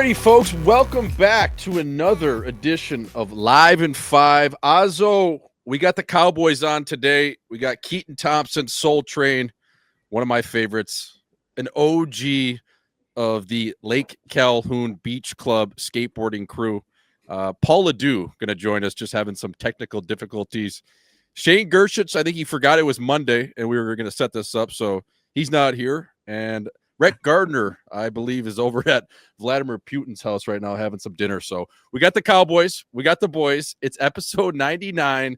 Alrighty, folks, welcome back to another edition of Live in 5. Ozzo, we got the Cowboys on today. We got Keaton Thompson, Soul Train, one of my favorites, an OG of the Lake Calhoun Beach Club skateboarding crew. Paul Ledoux going to join us, just having some technical difficulties. Shane Gershitz, I think he forgot it was Monday, and we were going to set this up, so he's not here. And Rhett Gardner, I believe, is over at Vladimir Putin's house right now having some dinner. So we got the Cowboys. We got the boys. It's episode 99.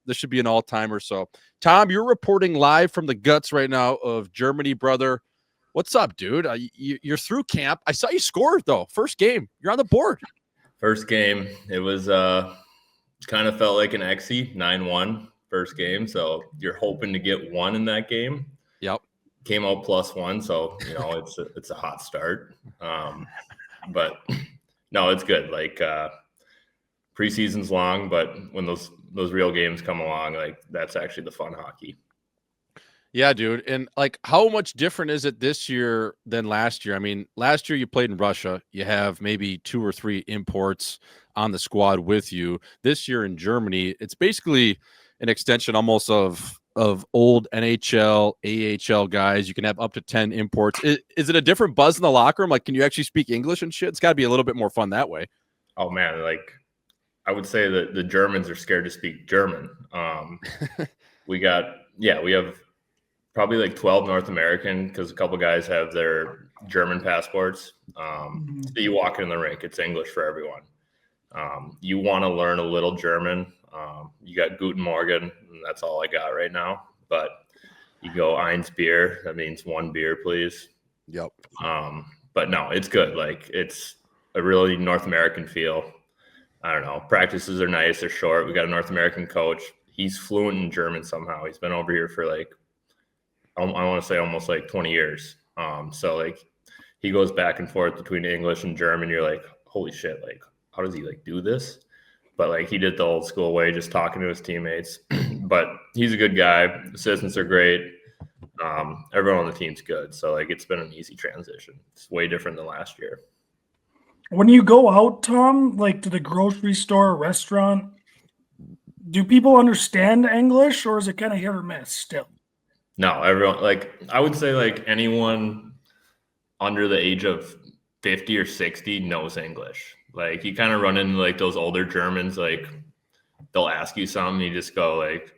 This should be an all-timer. So, Tom, you're reporting live from the guts right now of Germany, brother. What's up, dude? You're through camp. I saw you score, though. First game. You're on the board. First game. It was kind of felt like an Exie, 9-1 first game. So you're hoping to get one in that game. Yep. Came out +1, so it's a hot start. But no, it's good. Like preseason's long, but when those real games come along, like that's actually the fun hockey. Yeah, dude. And like, how much different is it this year than last year? I mean, last year you played in Russia. You have maybe 2 or 3 imports on the squad with you. This year in Germany, it's basically an extension almost of old NHL, AHL guys. You can have up to 10 imports. Is it a different buzz in the locker room? Like, can you actually speak English and shit? It's got to be a little bit more fun that way. Oh, man. Like, I would say that the Germans are scared to speak German. We have probably like 12 North American because a couple guys have their German passports. So you walk in the rink, it's English for everyone. You want to learn a little German. You got Guten Morgen, and that's all I got right now. But you go Eins Bier, that means 1 beer, please. Yep. But no, it's good. Like, it's a really North American feel. I don't know. Practices are nice. They're short. We got a North American coach. He's fluent in German somehow. He's been over here for like, I want to say almost like 20 years. So like he goes back and forth between English and German. You're like, holy shit. Like, how does he like do this? But like he did the old school way, just talking to his teammates. But he's a good guy. Assistants are great. Everyone on the team's good. So like it's been an easy transition. It's way different than last year. When you go out, Tom, like to the grocery store or restaurant, do people understand English or is it kind of hit or miss still? No, everyone, like I would say like anyone under the age of 50 or 60 knows English. Like you kind of run into like those older Germans, like they'll ask you something, you just go like,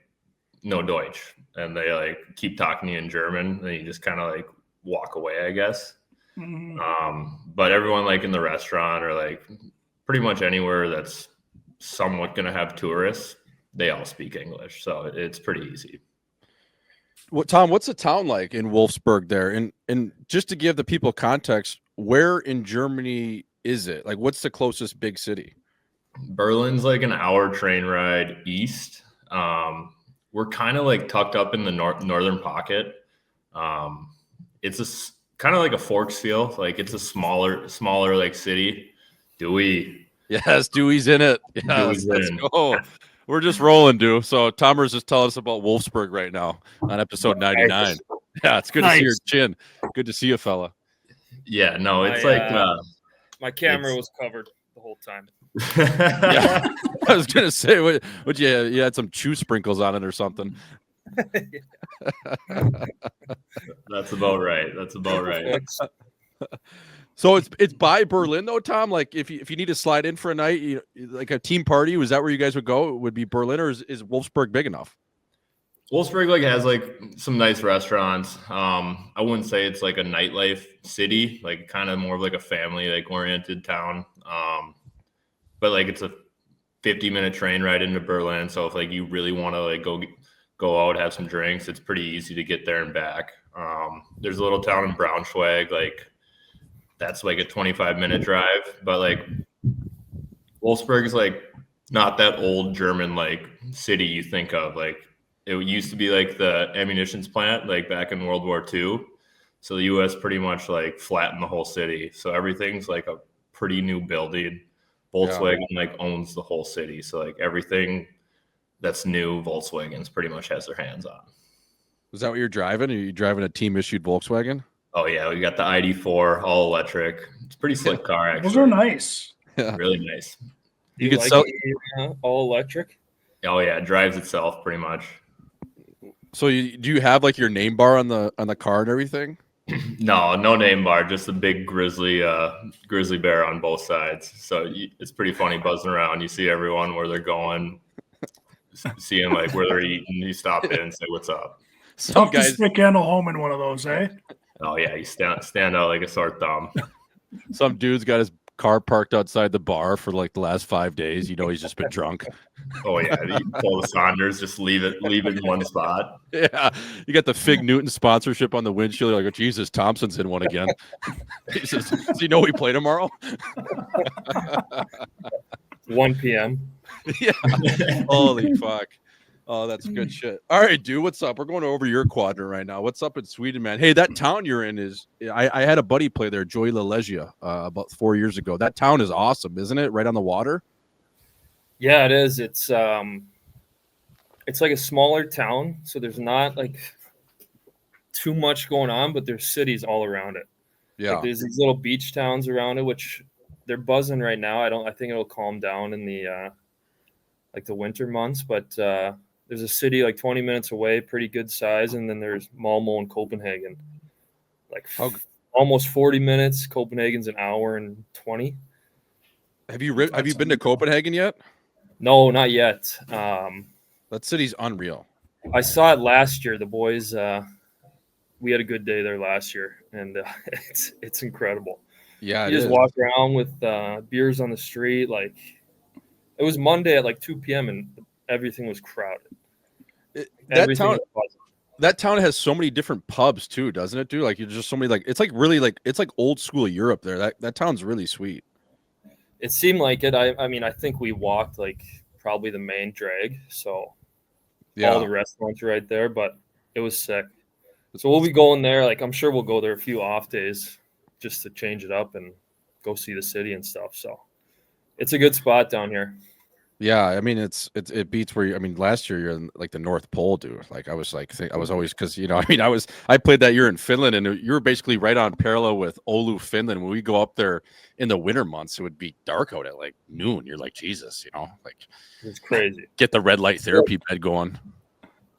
no Deutsch. And they like keep talking to you in German and you just kind of like walk away, I guess. Mm-hmm. But everyone like in the restaurant or like pretty much anywhere that's somewhat going to have tourists, they all speak English. So it's pretty easy. Tom, what's the town like in Wolfsburg there? And just to give the people context, where in Germany is it? Like, what's the closest big city? Berlin's like an hour train ride east. We're kind of like tucked up in the northern pocket. It's kind of like a Forks feel. Like it's a smaller like city. Dewey. Yes, Dewey's in it. Yes, let's go. We're just rolling, Dew. So Tommer's just telling us about Wolfsburg right now on episode 99. Yeah, it's good to see your chin. Good to see you, fella. Yeah, no, it's my camera was covered the whole time. Yeah, I was gonna say, what you had some chew sprinkles on it or something. That's about right. So it's by Berlin though, Tom. Like if you need to slide in for a night, like a team party, was that where you guys would go? It would be Berlin, or is Wolfsburg big enough? Wolfsburg like has like some nice restaurants. I wouldn't say it's like a nightlife city, like kind of more of like a family like oriented town. But like it's a 50-minute train ride into Berlin. So if like you really want to like go out, have some drinks, it's pretty easy to get there and back. There's a little town in Braunschweig, like that's like a 25-minute drive. But like Wolfsburg is like not that old German like city you think of. Like it used to be like the ammunitions plant like back in World War II. So the U.S. pretty much like flattened the whole city. So everything's like a pretty new building. Volkswagen like owns the whole city. So like everything that's new, Volkswagen's pretty much has their hands on. Is that what you're driving? Are you driving a team issued Volkswagen? Oh yeah, we got the ID4 all electric. It's a pretty slick car, actually. Those are nice. Yeah. Really nice. You Do could sell. all electric. Oh yeah, it drives itself pretty much. So do you have like your name bar on the car and everything? No name bar, just a big grizzly bear on both sides. So it's pretty funny buzzing around. You see everyone where they're going, seeing like where they're eating. You stop in and say what's up. Some Tough to guys, stick Anna home in one of those, eh? Oh yeah, you stand out like a sore thumb. some dude's got his car parked outside the bar for like the last 5 days. You know, he's just been drunk. Oh yeah, you pull the Saunders, just leave it in one spot. Yeah, you got the Fig Newton sponsorship on the windshield. You're like, oh, Jesus, Thompson's in one again. He says, "Do you know we play tomorrow?" 1 p.m. Yeah. Holy fuck. Oh, that's good shit. All right, dude, what's up? We're going over your quadrant right now. What's up in Sweden, man? Hey, that town you're in is I had a buddy play there, Joy Lalesia, about 4 years ago. That town is awesome, isn't it? Right on the water. Yeah, it is. It's like a smaller town, so there's not like too much going on, but there's cities all around it. Yeah. Like, there's these little beach towns around it, which they're buzzing right now. I think it'll calm down in the like the winter months, but there's a city like 20 minutes away, pretty good size, and then there's Malmo and Copenhagen. Like almost 40 minutes. Copenhagen's an hour and 20. Have you been to Copenhagen yet? No, not yet. That city's unreal. I saw it last year. The boys, we had a good day there last year, and it's incredible. Yeah, you just walk around with beers on the street. Like, it was Monday at like 2 p.m. and everything was crowded. That town has so many different pubs too, doesn't it, dude? Like, you're just so many, like, it's like really like it's like old school Europe there. That town's really sweet. It seemed like it. I mean, I think we walked like probably the main drag, so yeah, all the restaurants are right there, but it was sick. So we'll be going there. Like, I'm sure we'll go there a few off days just to change it up and go see the city and stuff. So it's a good spot down here. Yeah, I mean, it beats where you. I mean, last year you're in like the North Pole, dude. Like, I was always, because I mean, I played that year in Finland, and you were basically right on parallel with Oulu, Finland. When we go up there in the winter months, it would be dark out at like noon. You're like, Jesus, like it's crazy. Get the red light therapy bed going.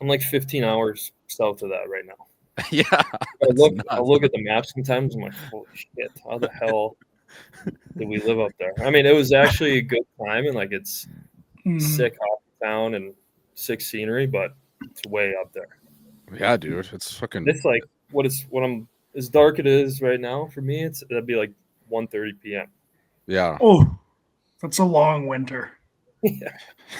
I'm like 15 hours south of that right now. Yeah, I look at the map sometimes. I'm like, holy shit, how the hell did we live up there? I mean, it was actually a good time, and like it's sick hockey town and sick scenery, but it's way up there. Yeah, dude, it's fucking. It's like as dark it is right now for me. That'd be like 1:30 p.m. Yeah. Oh, that's a long winter. Yeah,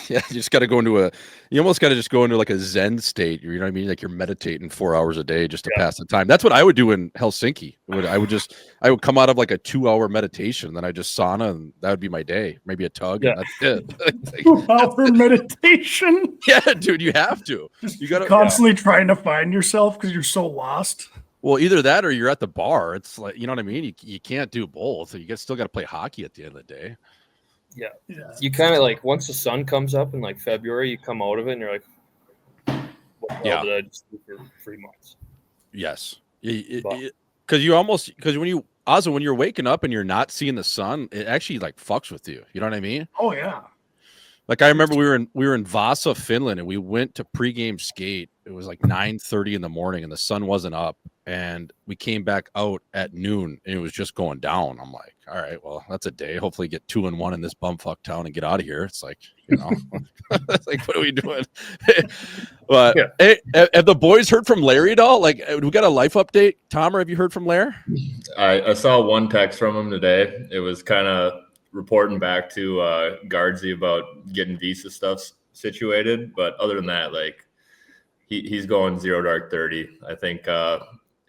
you just got to go into you almost got to just go into like a Zen state. You know what I mean? Like you're meditating 4 hours a day just to pass the time. That's what I would do in Helsinki. I would come out of like a 2-hour meditation, then I just sauna, and that would be my day. Maybe a tug, and that's it. 2-hour meditation. Yeah, dude, you have to. You got to constantly trying to find yourself because you're so lost. Well, either that or you're at the bar. It's like, you know what I mean? You can't do both. You still got to play hockey at the end of the day. Yeah. You kind of like, once the sun comes up in like February, you come out of it and you're like, what did I just do for 3 months? Yes. Because when you're waking up and you're not seeing the sun, it actually like fucks with you. You know what I mean? Oh yeah. Like, I remember we were in Vasa, Finland, and we went to pregame skate. It was like 9:30 in the morning, and the sun wasn't up. And we came back out at noon, and it was just going down. I'm like, all right, well, that's a day. Hopefully, get 2-1 in this bumfuck town and get out of here. It's like, it's like, what are we doing? But hey, have the boys heard from Larry at all? Like, we got a life update. Tomer, have you heard from Larry? I saw one text from him today. It was kind of reporting back to Guardsy about getting visa stuff situated, but other than that, like he's going 0 dark 30. I think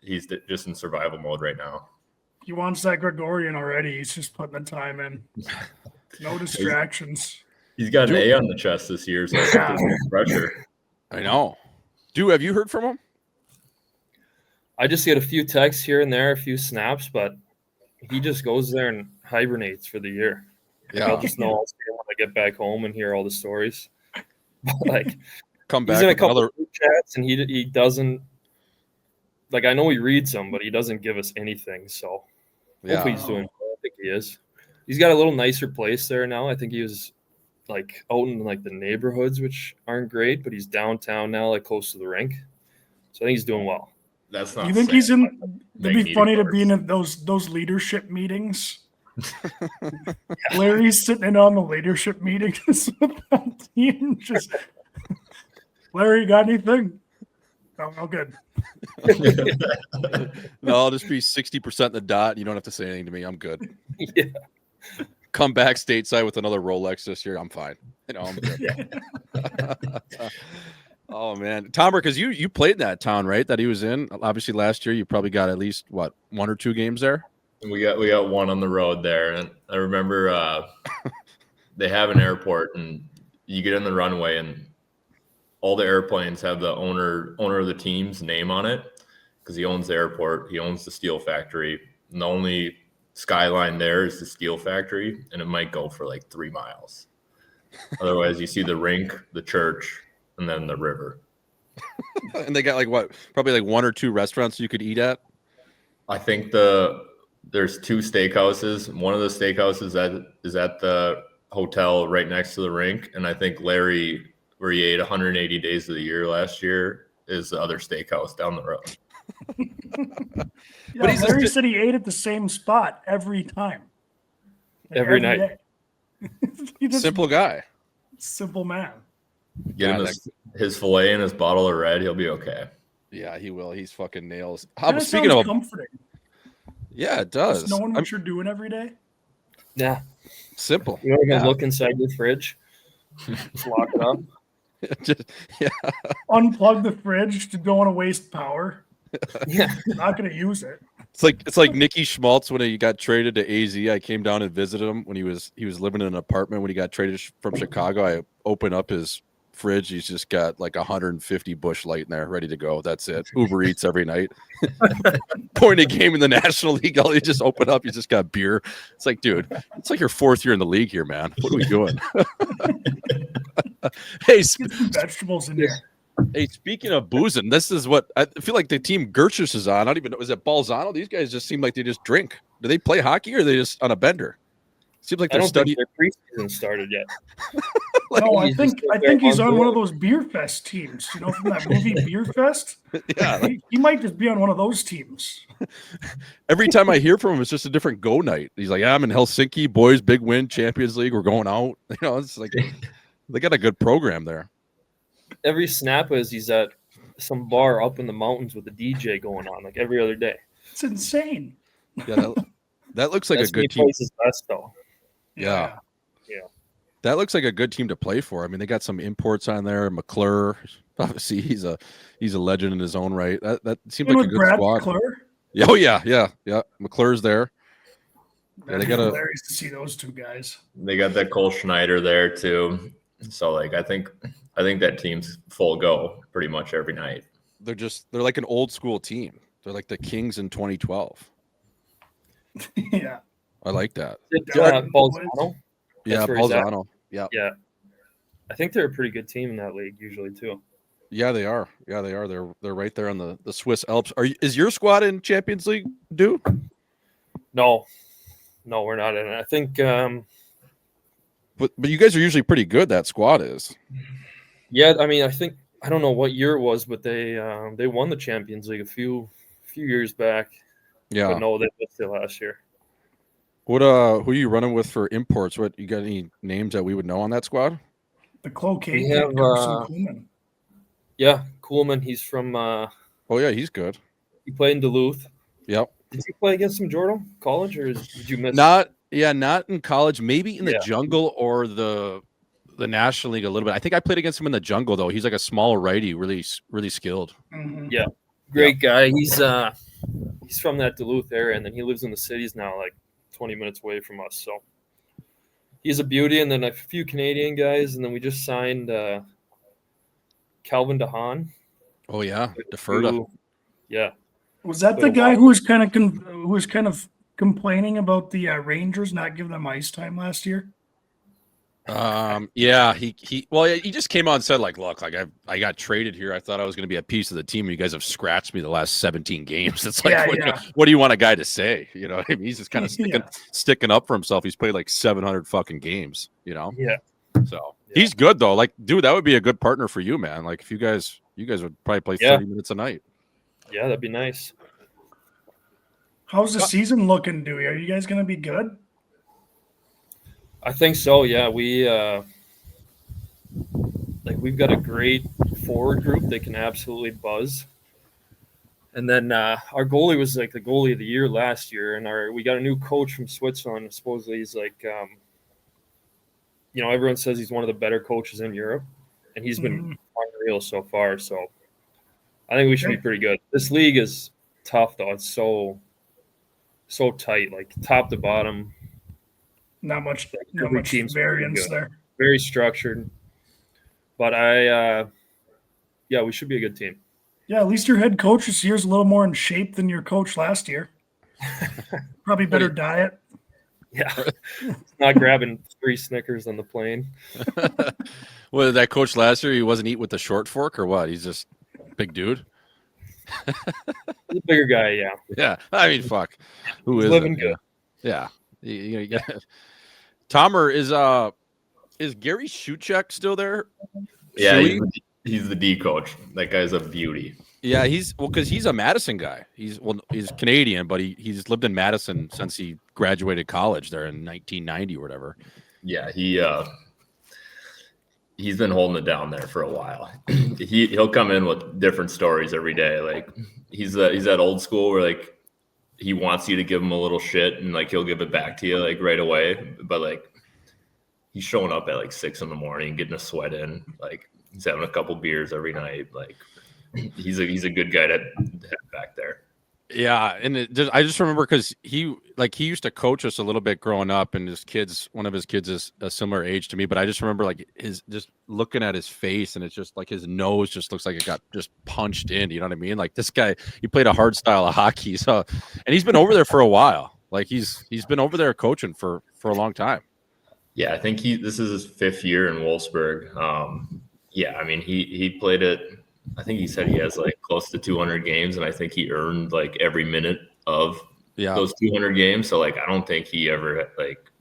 he's just in survival mode right now. He wants that Gregorian already. He's just putting the time in. No distractions. He's got an A on the chest this year, so there's no pressure. I know. Dude, have you heard from him? I just get a few texts here and there, a few snaps, but he just goes there and hibernates for the year. Yeah, I'll just know when I get back home and hear all the stories. Like, come back. He's in a couple of group chats, and he doesn't. Like, I know he reads them, but he doesn't give us anything. So hopefully he's doing well. he is. He's got a little nicer place there now. I think he was like out in like the neighborhoods, which aren't great, but he's downtown now, like close to the rink. So I think he's doing well. That's not. Do you think he's in? It'd be funny to be in. in those leadership meetings. Larry's sitting in on the leadership meetings with that team. Just Larry, you got anything? No, good. No, I'll just be 60% the dot. You don't have to say anything to me. I'm good. Yeah. Come back stateside with another Rolex this year. I'm fine. I'm good. Oh man, Tom, because you played in that town, right? That he was in. Obviously, last year you probably got at least what 1 or 2 games there. We got one on the road there, and I remember they have an airport, and you get in the runway, and all the airplanes have the owner of the team's name on it because he owns the airport, he owns the steel factory, and the only skyline there is the steel factory, and it might go for like 3 miles. Otherwise, you see the rink, the church, and then the river. And they got like what? Probably like 1 or 2 restaurants you could eat at. I think there's 2 steakhouses. One of the steakhouses is at the hotel right next to the rink, and I think Larry, where he ate 180 days of the year last year, is the other steakhouse down the road. But Larry said he ate at the same spot every time. Like every night. Simple guy. Simple man. Get him his filet and his bottle of red, he'll be okay. Yeah, he will. He's fucking nails. Speaking of comforting. Yeah, it does. Just knowing what you're doing every day. Yeah. Simple. You want to look inside your fridge? Just lock it up. Unplug the fridge. Don't want to waste power. Yeah. Not going to use it. It's like Nicky Schmaltz when he got traded to AZ. I came down and visited him when he was living in an apartment when he got traded from Chicago. I opened up his fridge. He's just got like 150 Busch Light in there ready to go. That's it. Uber Eats every night. Point a game in the National League, all you just open up, you just got beer. It's like, dude, it's like your 4th year in the league here, man. What are we doing? Hey, get some vegetables in there. Hey, speaking of boozing, this is what I feel like the team Gertrude is on. I don't even know. Is it Balzano? These guys just seem like they just drink. Do they play hockey or are they just on a bender? Seems like they're studying. Their preseason started yet. No, I think he's on one of those Beer Fest teams. You know, from that movie Beer Fest. Yeah, he might just be on one of those teams. Every time I hear from him, it's just a different go night. He's like, yeah, I'm in Helsinki, boys, big win, Champions League, we're going out. You know, it's like they got a good program there. Every snap is he's at some bar up in the mountains with a DJ going on, like every other day. It's insane. Yeah, that looks like That's a good team. Plays his best though. Yeah. Yeah. That looks like a good team to play for. I mean, they got some imports on there. McClure, obviously, he's a legend in his own right. That seems like a good squad. McClure? Oh yeah. McClure's there. Yeah, they got hilarious to see those 2 guys. They got that Cole Schneider there too. So like I think that team's full go pretty much every night. They're like an old school team. They're like the Kings in 2012. Yeah. I like that. Balzano? Yeah, Balzano. Yeah. Yeah. I think they're a pretty good team in that league usually too. Yeah, they are. They're right there on the Swiss Alps. Is your squad in Champions League, Dew? No, we're not in it. I think but you guys are usually pretty good, that squad is. Yeah, I mean, I don't know what year it was, but they won the Champions League a few years back. Yeah. But no, they missed it last year. What who are you running with for imports? What you got any names that we would know on that squad? The cloquet. We have Kuhlman. Yeah, Kuhlman. He's from oh yeah, he's good. He played in Duluth. Yep. Did you play against him, Jordan? College, or did you miss? Not in college. Maybe in the jungle or the National League a little bit. I think I played against him in the jungle though. He's like a small righty, really skilled. Mm-hmm. Yeah, great guy. He's from that Duluth area, and then he lives in the cities now, like 20 minutes away from us. So he's a beauty, and then a few Canadian guys, and then we just signed Calvin DeHaan. Oh yeah, Deferda. Yeah. Was that the guy who was kind of complaining about the Rangers not giving them ice time last year? Yeah, he just came on and said, like, look, like I got traded here. I thought I was going to be a piece of the team. You guys have scratched me the last 17 games. It's like, what do you want a guy to say? You know what I mean? He's just kind of sticking up for himself. He's played like 700 fucking games, you know? Yeah. So he's good though. Like, dude, that would be a good partner for you, man. Like if you guys would probably play 30 minutes a night. Yeah, that'd be nice. How's the season looking, Dewey? Are you guys going to be good? I think so. Yeah, we've got a great forward group that can absolutely buzz. And then our goalie was like the goalie of the year last year, and we got a new coach from Switzerland. Supposedly he's like, everyone says he's one of the better coaches in Europe, and he's been unreal so far. So I think we should be pretty good. This league is tough though; it's so tight, like top to bottom. Not much variance there. Very structured. But we should be a good team. Yeah, at least your head coach this year is a little more in shape than your coach last year. Probably better diet. Yeah. Not grabbing 3 Snickers on the plane. Well, that coach last year, he wasn't eating with the short fork or what? He's just big dude. He's a bigger guy, yeah. Yeah. I mean, fuck. Who is living good? Yeah. You got Tomer is Gary Shuchek still there? Yeah, he's the D coach. That guy's a beauty. Yeah, because he's a Madison guy. He's Canadian, but he's lived in Madison since he graduated college there in 1990 or whatever. Yeah, he's been holding it down there for a while. He'll come in with different stories every day. Like he's that old school where like he wants you to give him a little shit and like he'll give it back to you like right away. But like he's showing up at like 6 a.m, getting a sweat in. Like he's having a couple beers every night. Like he's a good guy to have back there. Yeah, and I just remember because he used to coach us a little bit growing up, and one of his kids is a similar age to me. But I just remember like just looking at his face, and it's just like his nose just looks like it got just punched in. You know what I mean? Like this guy, he played a hard style of hockey, so and he's been over there for a while. Like he's been over there coaching for a long time. Yeah, I think this is his 5th year in Wolfsburg. Yeah, I mean he played it. I think he said he has like close to 200 games, and I think he earned like every minute of those 200 games. So like, I don't think he ever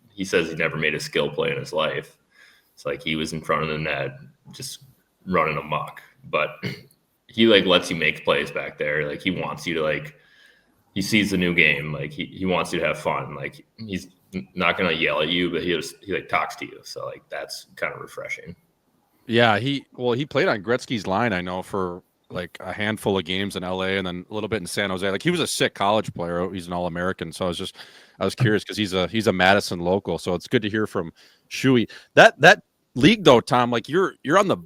he says he never made a skill play in his life. It's like he was in front of the net, just running amok. But he like lets you make plays back there. Like he wants you to he sees the new game. Like he wants you to have fun. Like he's not gonna yell at you, but he like talks to you. So like that's kind of refreshing. Yeah, he played on Gretzky's line, I know, for like a handful of games in LA and then a little bit in San Jose. Like he was a sick college player. He's an All-American. So I was curious because he's a Madison local. So it's good to hear from Shuey. That league though, Tom, like you're on the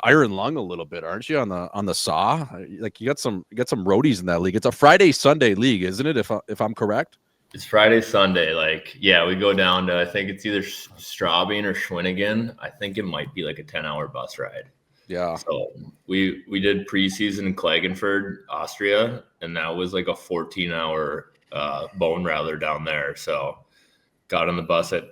iron lung a little bit, aren't you? On the saw? Like you got some roadies in that league. It's a Friday Sunday league, isn't it? If I'm correct? It's Friday, Sunday. Like, yeah, we go down to, I think it's either Straubing or Schwinningen. I think it might be like a 10-hour bus ride. Yeah. So we did preseason in Klagenfurt, Austria, and that was like a 14-hour bone rattler down there. So got on the bus at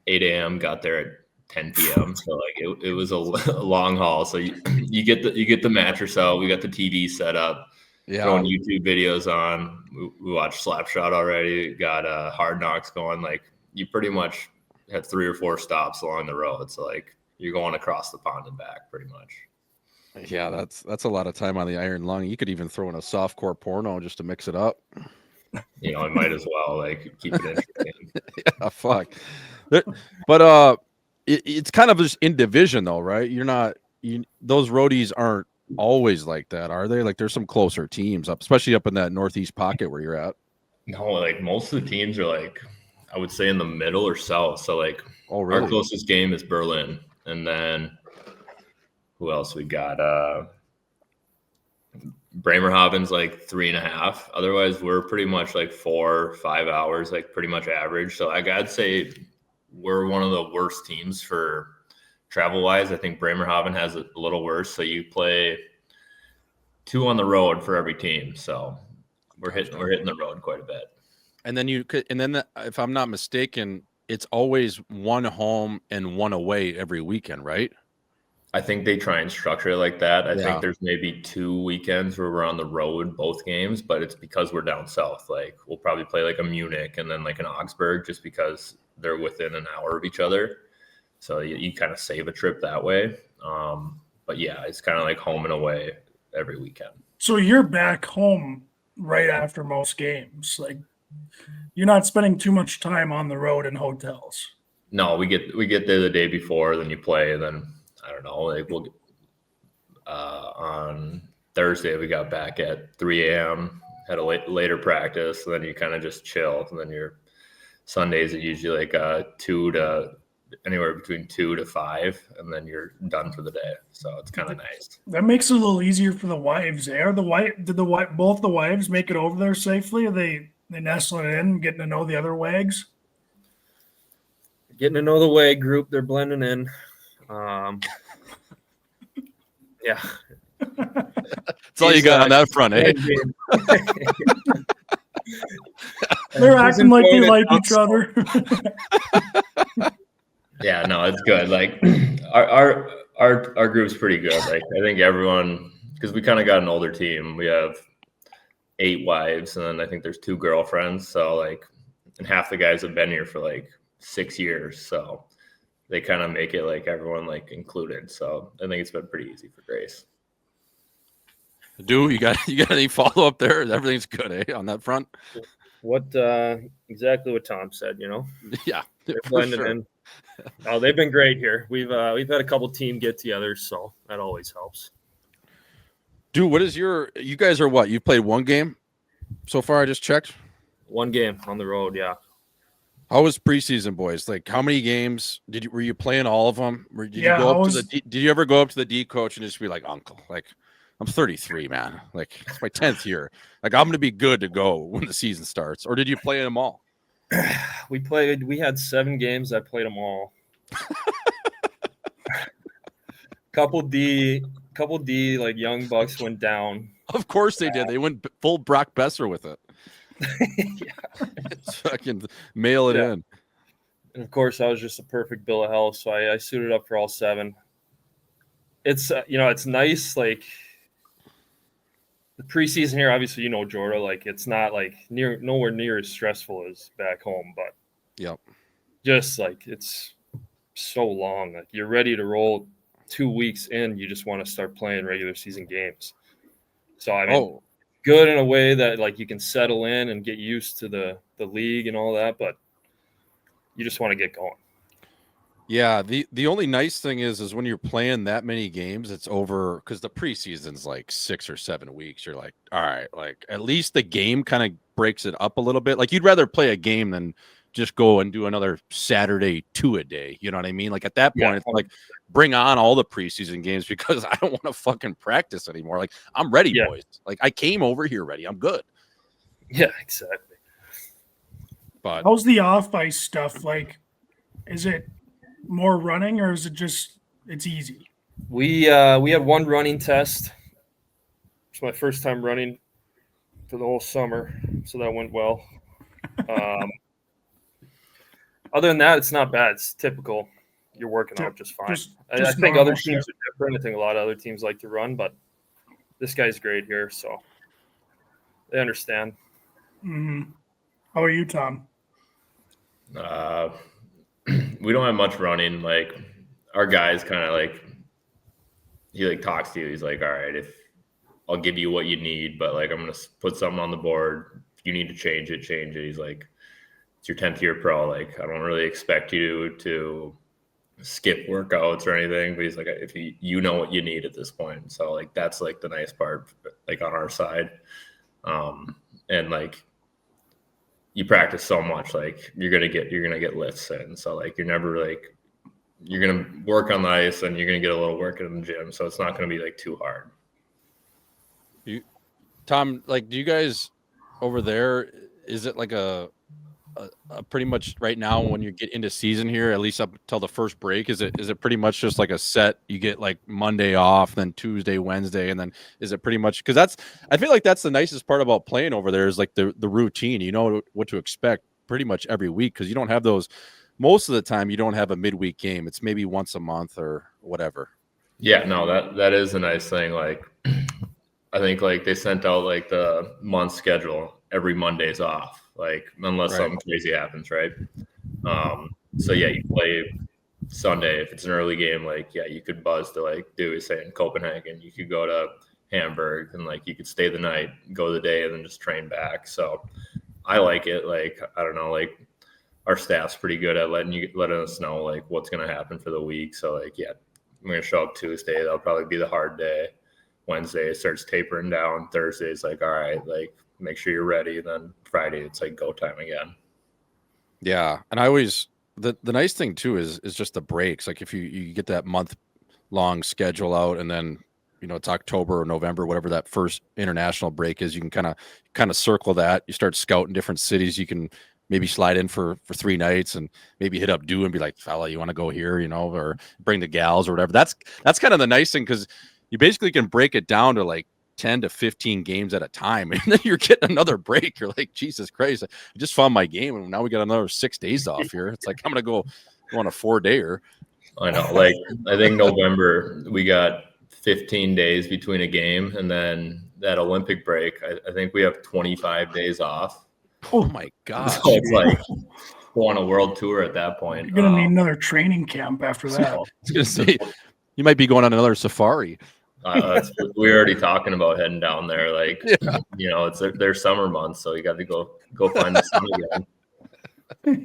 8 a.m., got there at 10 p.m. So like it was a long haul. So you get the mattress out. We got the TV set up. Yeah. Throwing YouTube videos on. We watched Slapshot already. Got Hard Knocks going. Like you pretty much have 3 or 4 stops along the road. So like you're going across the pond and back pretty much. Yeah, that's a lot of time on the iron lung. You could even throw in a softcore porno just to mix it up. You know, I might as well like keep it interesting. Yeah, fuck. But it's kind of just in division though, right? Those roadies aren't always like that, are they? Like there's some closer teams especially up in that northeast pocket where you're at. No, like most of the teams are like, I would say in the middle or south. So like really? Our closest game is Berlin, and then who else we got? Bremerhaven's like 3.5. Otherwise we're pretty much like 4 or 5 hours, like pretty much average. So like I'd say we're one of the worst teams for travel wise. I think Bremerhaven has a little worse. So you play 2 on the road for every team. So we're hitting the road quite a bit. And then if I'm not mistaken, it's always one home and one away every weekend, right? I think they try and structure it like that. I Yeah. think there's maybe 2 weekends where we're on the road, both games, but it's because we're down south. Like we'll probably play like a Munich and then like an Augsburg just because they're within an hour of each other. So you kind of save a trip that way. But yeah, it's kind of like home and away every weekend. So you're back home right after most games. Like you're not spending too much time on the road in hotels. No, we get there the day before, then you play, and then I don't know, like we'll on Thursday we got back at 3 a.m. had a later practice, and then you kind of just chill, and then your Sundays are usually like anywhere between 2 to 5, and then you're done for the day. So it's kind of nice. That makes it a little easier for the wives. Did both the wives make it over there safely? Are they nestling in, getting to know the other wags? Getting to know the WAG group, they're blending in. Yeah. That's all you got on that front, eh? They're acting like they like each other. Yeah, no, it's good. Like our group's pretty good. Like I think everyone, because we kind of got an older team. We have 8 wives, and then I think there's 2 girlfriends. So like, and half the guys have been here for like 6 years. So they kind of make it like everyone like included. So I think it's been pretty easy for Grace. You got any follow up there? Everything's good, eh, on that front? What exactly what Tom said, you know? Yeah, They're blending in. Oh, they've been great here. We've had a couple team get-togethers, so that always helps. Dude, what is you guys are what? You played 1 game so far? I just checked. 1 game on the road, yeah. How was preseason, boys? Like, how many games were you playing all of them? Did you ever go up to the D coach and just be like, Uncle, like, I'm 33, man. Like, it's my 10th year. Like, I'm going to be good to go when the season starts. Or did you play them all? We had 7 games. I played them all. couple D, like young bucks went down. Of course they did. They went full Brock Besser with it. Yeah. Fucking mail it in. And of course, I was just a perfect bill of health, so I suited up for all 7. It's it's nice. Like the preseason here, obviously, Jordan, like it's not like nowhere near as stressful as back home, but yep, just like it's so long. Like you're ready to roll 2 weeks in, you just want to start playing regular season games. So I mean, good in a way that like you can settle in and get used to the league and all that, but you just want to get going. Yeah, the only nice thing is when you're playing that many games, it's over because the preseason's like 6 or 7 weeks. You're like, all right, like at least the game kind of breaks it up a little bit. Like you'd rather play a game than just go and do another Saturday 2 a day. You know what I mean? Like at that point, it's like bring on all the preseason games because I don't want to fucking practice anymore. Like I'm ready, boys. Like I came over here ready. I'm good. Yeah, exactly. But how's the off ice stuff? Like, is it more running or is it just it's easy? We had 1 running test. It's my first time running for the whole summer, so that went well. Other than that, it's not bad. It's typical. You're working out just fine. I think other teams are different. I think a lot of other teams like to run, but this guy's great here, so they understand. Mm-hmm. How are you, Tom? We don't have much running. Like our guy's kind of like he like talks to you. He's like, all right, if I'll give you what you need, but like I'm gonna put something on the board. If you need to change it. He's like, it's your 10th year pro. Like I don't really expect you to skip workouts or anything. But he's like, if you know what you need at this point. So like that's like the nice part, like on our side, and like. You practice so much, like you're gonna get lifts in. So like you're never like you're gonna work on the ice and you're gonna get a little work in the gym. So it's not gonna be like too hard. Tom, like, do you guys over there? Is it like a pretty much right now when you get into season here, at least up until the first break? Is it pretty much just like a set? You get like Monday off, then Tuesday, Wednesday, and then is it pretty much because I feel like that's the nicest part about playing over there is like the routine. You know what to expect pretty much every week because you don't have those most of the time you don't have a midweek game. It's maybe once a month or whatever. Yeah, no, that is a nice thing. Like, I think like they sent out like the month schedule every Monday's off, like unless something crazy happens, right? So yeah, you play Sunday if it's an early game. Like, yeah, you could buzz to like Dewey saying Copenhagen. You could go to Hamburg and like you could stay the night, go the day, and then just train back. So I like it. Like, I don't know, like our staff's pretty good at letting us know like what's gonna happen for the week. So like, yeah, I'm gonna show up Tuesday. That'll probably be the hard day. Wednesday it starts tapering down. Thursday it's like, all right, like make sure you're ready. And then Friday it's like go time again. Yeah, and I always the nice thing too is just the breaks. Like if you get that month long schedule out, and then it's October or November, whatever that first international break is, you can kind of circle that. You start scouting different cities. You can maybe slide in for 3 nights and maybe hit up Dewey and be like, fella, you want to go here, or bring the gals or whatever. That's kind of the nice thing, because you basically can break it down to like 10 to 15 games at a time, and then you're getting another break. You're like, Jesus Christ, I just found my game, and now we got another 6 days off here. It's like I'm gonna go on a 4-dayer. I know. Like I think November we got 15 days between a game, and then that Olympic break, I think we have 25 days off. Oh my God! So it's like go on a world tour at that point. You're gonna need another training camp after that. I was gonna say you might be going on another safari. We're already talking about heading down there. Like, it's their summer months, so you got to go find the sun again.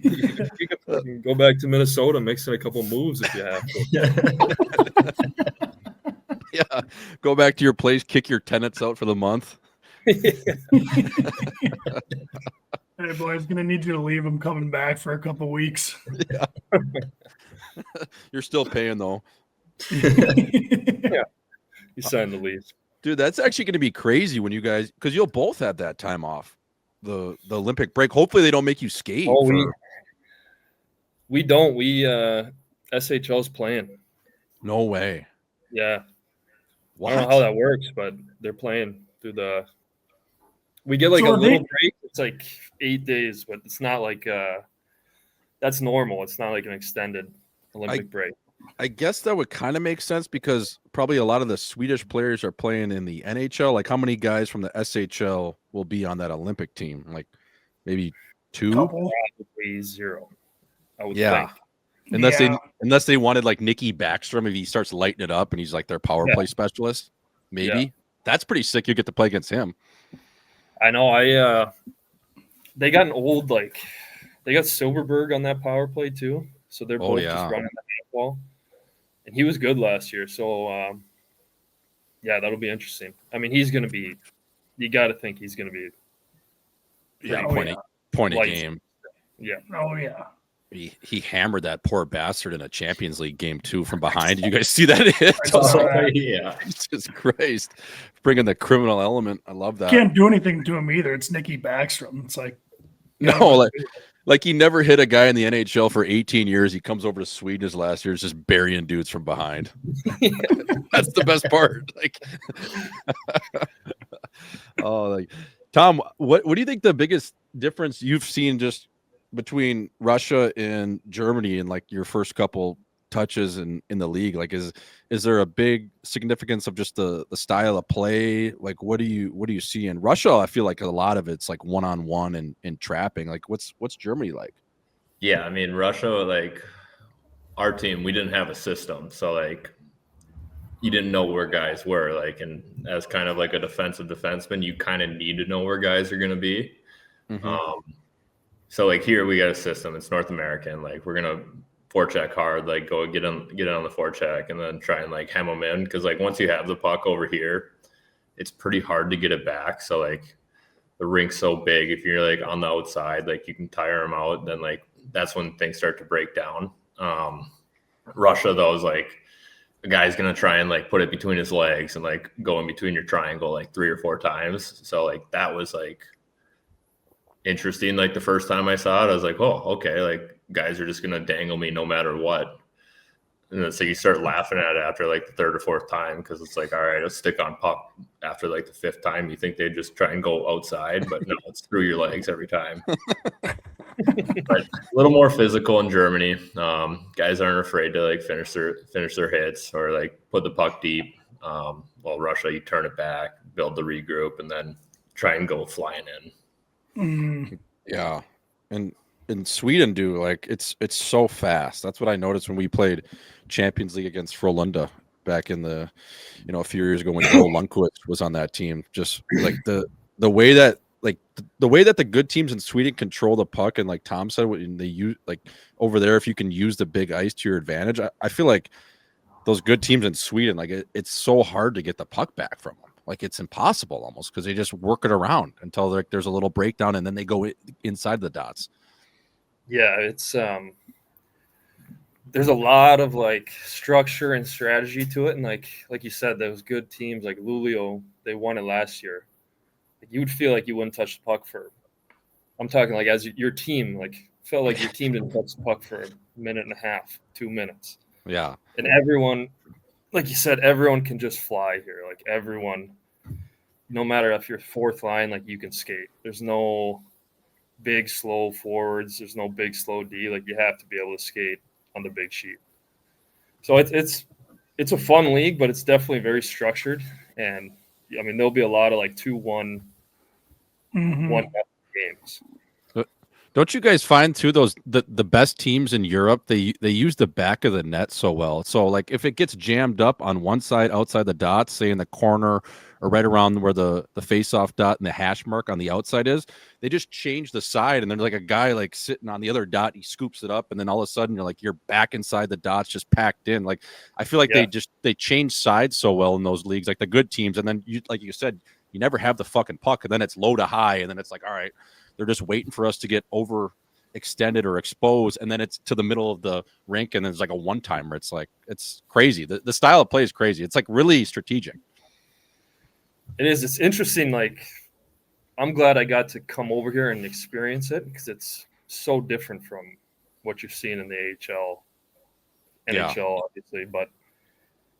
You can go back to Minnesota, mix in a couple moves if you have to. Yeah, go back to your place, kick your tenants out for the month. Hey, boys, gonna need you to leave. I'm coming back for a couple weeks. Yeah. You're still paying though. Yeah. You signed the lease. Dude, that's actually going to be crazy when you guys, because you'll both have that time off, the Olympic break. Hopefully they don't make you skate. We don't. SHL's playing. No way. Yeah. What? I don't know how that works, but they're playing through the. We get like a little break. It's like 8 days, but it's not like that's normal. It's not like an extended Olympic break. I guess that would kind of make sense, because probably a lot of the Swedish players are playing in the NHL. Like, how many guys from the SHL will be on that Olympic team? Like, maybe 2? Probably 0. I would think. Unless they wanted like Nicky Backstrom, if he starts lighting it up and he's like their power play specialist, maybe. Yeah. That's pretty sick. You get to play against him. I know. They got an old, they got Silverberg on that power play too. So they're both just running the handball. And he was good last year. So, yeah, that'll be interesting. I mean, he's going to be – you got to think he's going to be point a game. Yeah. Oh, yeah. He hammered that poor bastard in a Champions League game, too, from behind. Did you guys see that hit? Yeah. Jesus Christ. Bringing the criminal element. I love that. Can't do anything to him either. It's Nicky Backstrom. It's like – No, like he never hit a guy in the NHL for 18 years. He comes over to Sweden his last year, is just burying dudes from behind. That's the best part. Tom, what do you think the biggest difference you've seen just between Russia and Germany in like your first couple touches in the league? Like, is there a big significance of just the style of play? Like, what do you see in Russia? I feel like a lot of it's like one-on-one and trapping. Like, what's Germany like? Yeah, I mean, Russia, like our team, we didn't have a system, so like you didn't know where guys were. Like, and as kind of like a defensive defenseman, you kind of need to know where guys are going to be. Mm-hmm. So like here we got a system. It's North American. Like we're gonna forecheck hard, like go get on the forecheck, and then try and like hem them in, because like once you have the puck over here, it's pretty hard to get it back. So like the rink's so big, if you're like on the outside, like you can tire them out. Then like that's when things start to break down. Russia though is like a guy's gonna try and like put it between his legs and like go in between your triangle like 3 or 4 times. So like that was like interesting. Like the first time I saw it, I was like, oh, okay, like guys are just gonna dangle me no matter what. And then so you start laughing at it after like the 3rd or 4th time, because it's like, all right, let's stick on puck. After like the 5th time, you think they just try and go outside, but no, it's through your legs every time. But a little more physical in Germany. Guys aren't afraid to like finish their hits or like put the puck deep. While Russia, you turn it back, build the regroup, and then try and go flying in. Yeah, and Sweden do like it's so fast. That's what I noticed when we played Champions League against Frölunda back in the a few years ago when Joel Lundqvist was on that team. Just like the way that the good teams in Sweden control the puck, and like Tom said, when they use like over there, if you can use the big ice to your advantage, I feel like those good teams in Sweden, like it's so hard to get the puck back from them. Like it's impossible almost because they just work it around until like there's a little breakdown and then they go inside the dots. Yeah, it's there's a lot of like structure and strategy to it, and like you said, those good teams like Luleå, they won it last year. Like, you would feel like you wouldn't touch the puck for. I'm talking like as your team, like felt like your team didn't touch the puck for a minute and a half, 2 minutes. Yeah, and everyone, like you said, everyone can just fly here. Like everyone, no matter if you're fourth line, like you can skate. There's no big slow forwards. There's no big slow D. Like you have to be able to skate on the big sheet. So it's a fun league, but it's definitely very structured. And I mean, there'll be a lot of like 2-1 games. Don't you guys find too the best teams in Europe, they use the back of the net so well? So like if it gets jammed up on one side outside the dots, say in the corner or right around where the face-off dot and the hash mark on the outside is, they just change the side and there's like a guy like sitting on the other dot, he scoops it up, and then all of a sudden you're back inside the dots just packed in. Like I feel like they change sides so well in those leagues, like the good teams, and then you like you said, you never have the fucking puck, and then it's low to high, and then it's like, all right, they're just waiting for us to get overextended or exposed, and then it's to the middle of the rink, and there's like a one-timer. It's like it's crazy. The style of play is crazy. It's like really strategic. It is. It's interesting. Like I'm glad I got to come over here and experience it because it's so different from what you're seeing in the AHL, NHL, obviously. But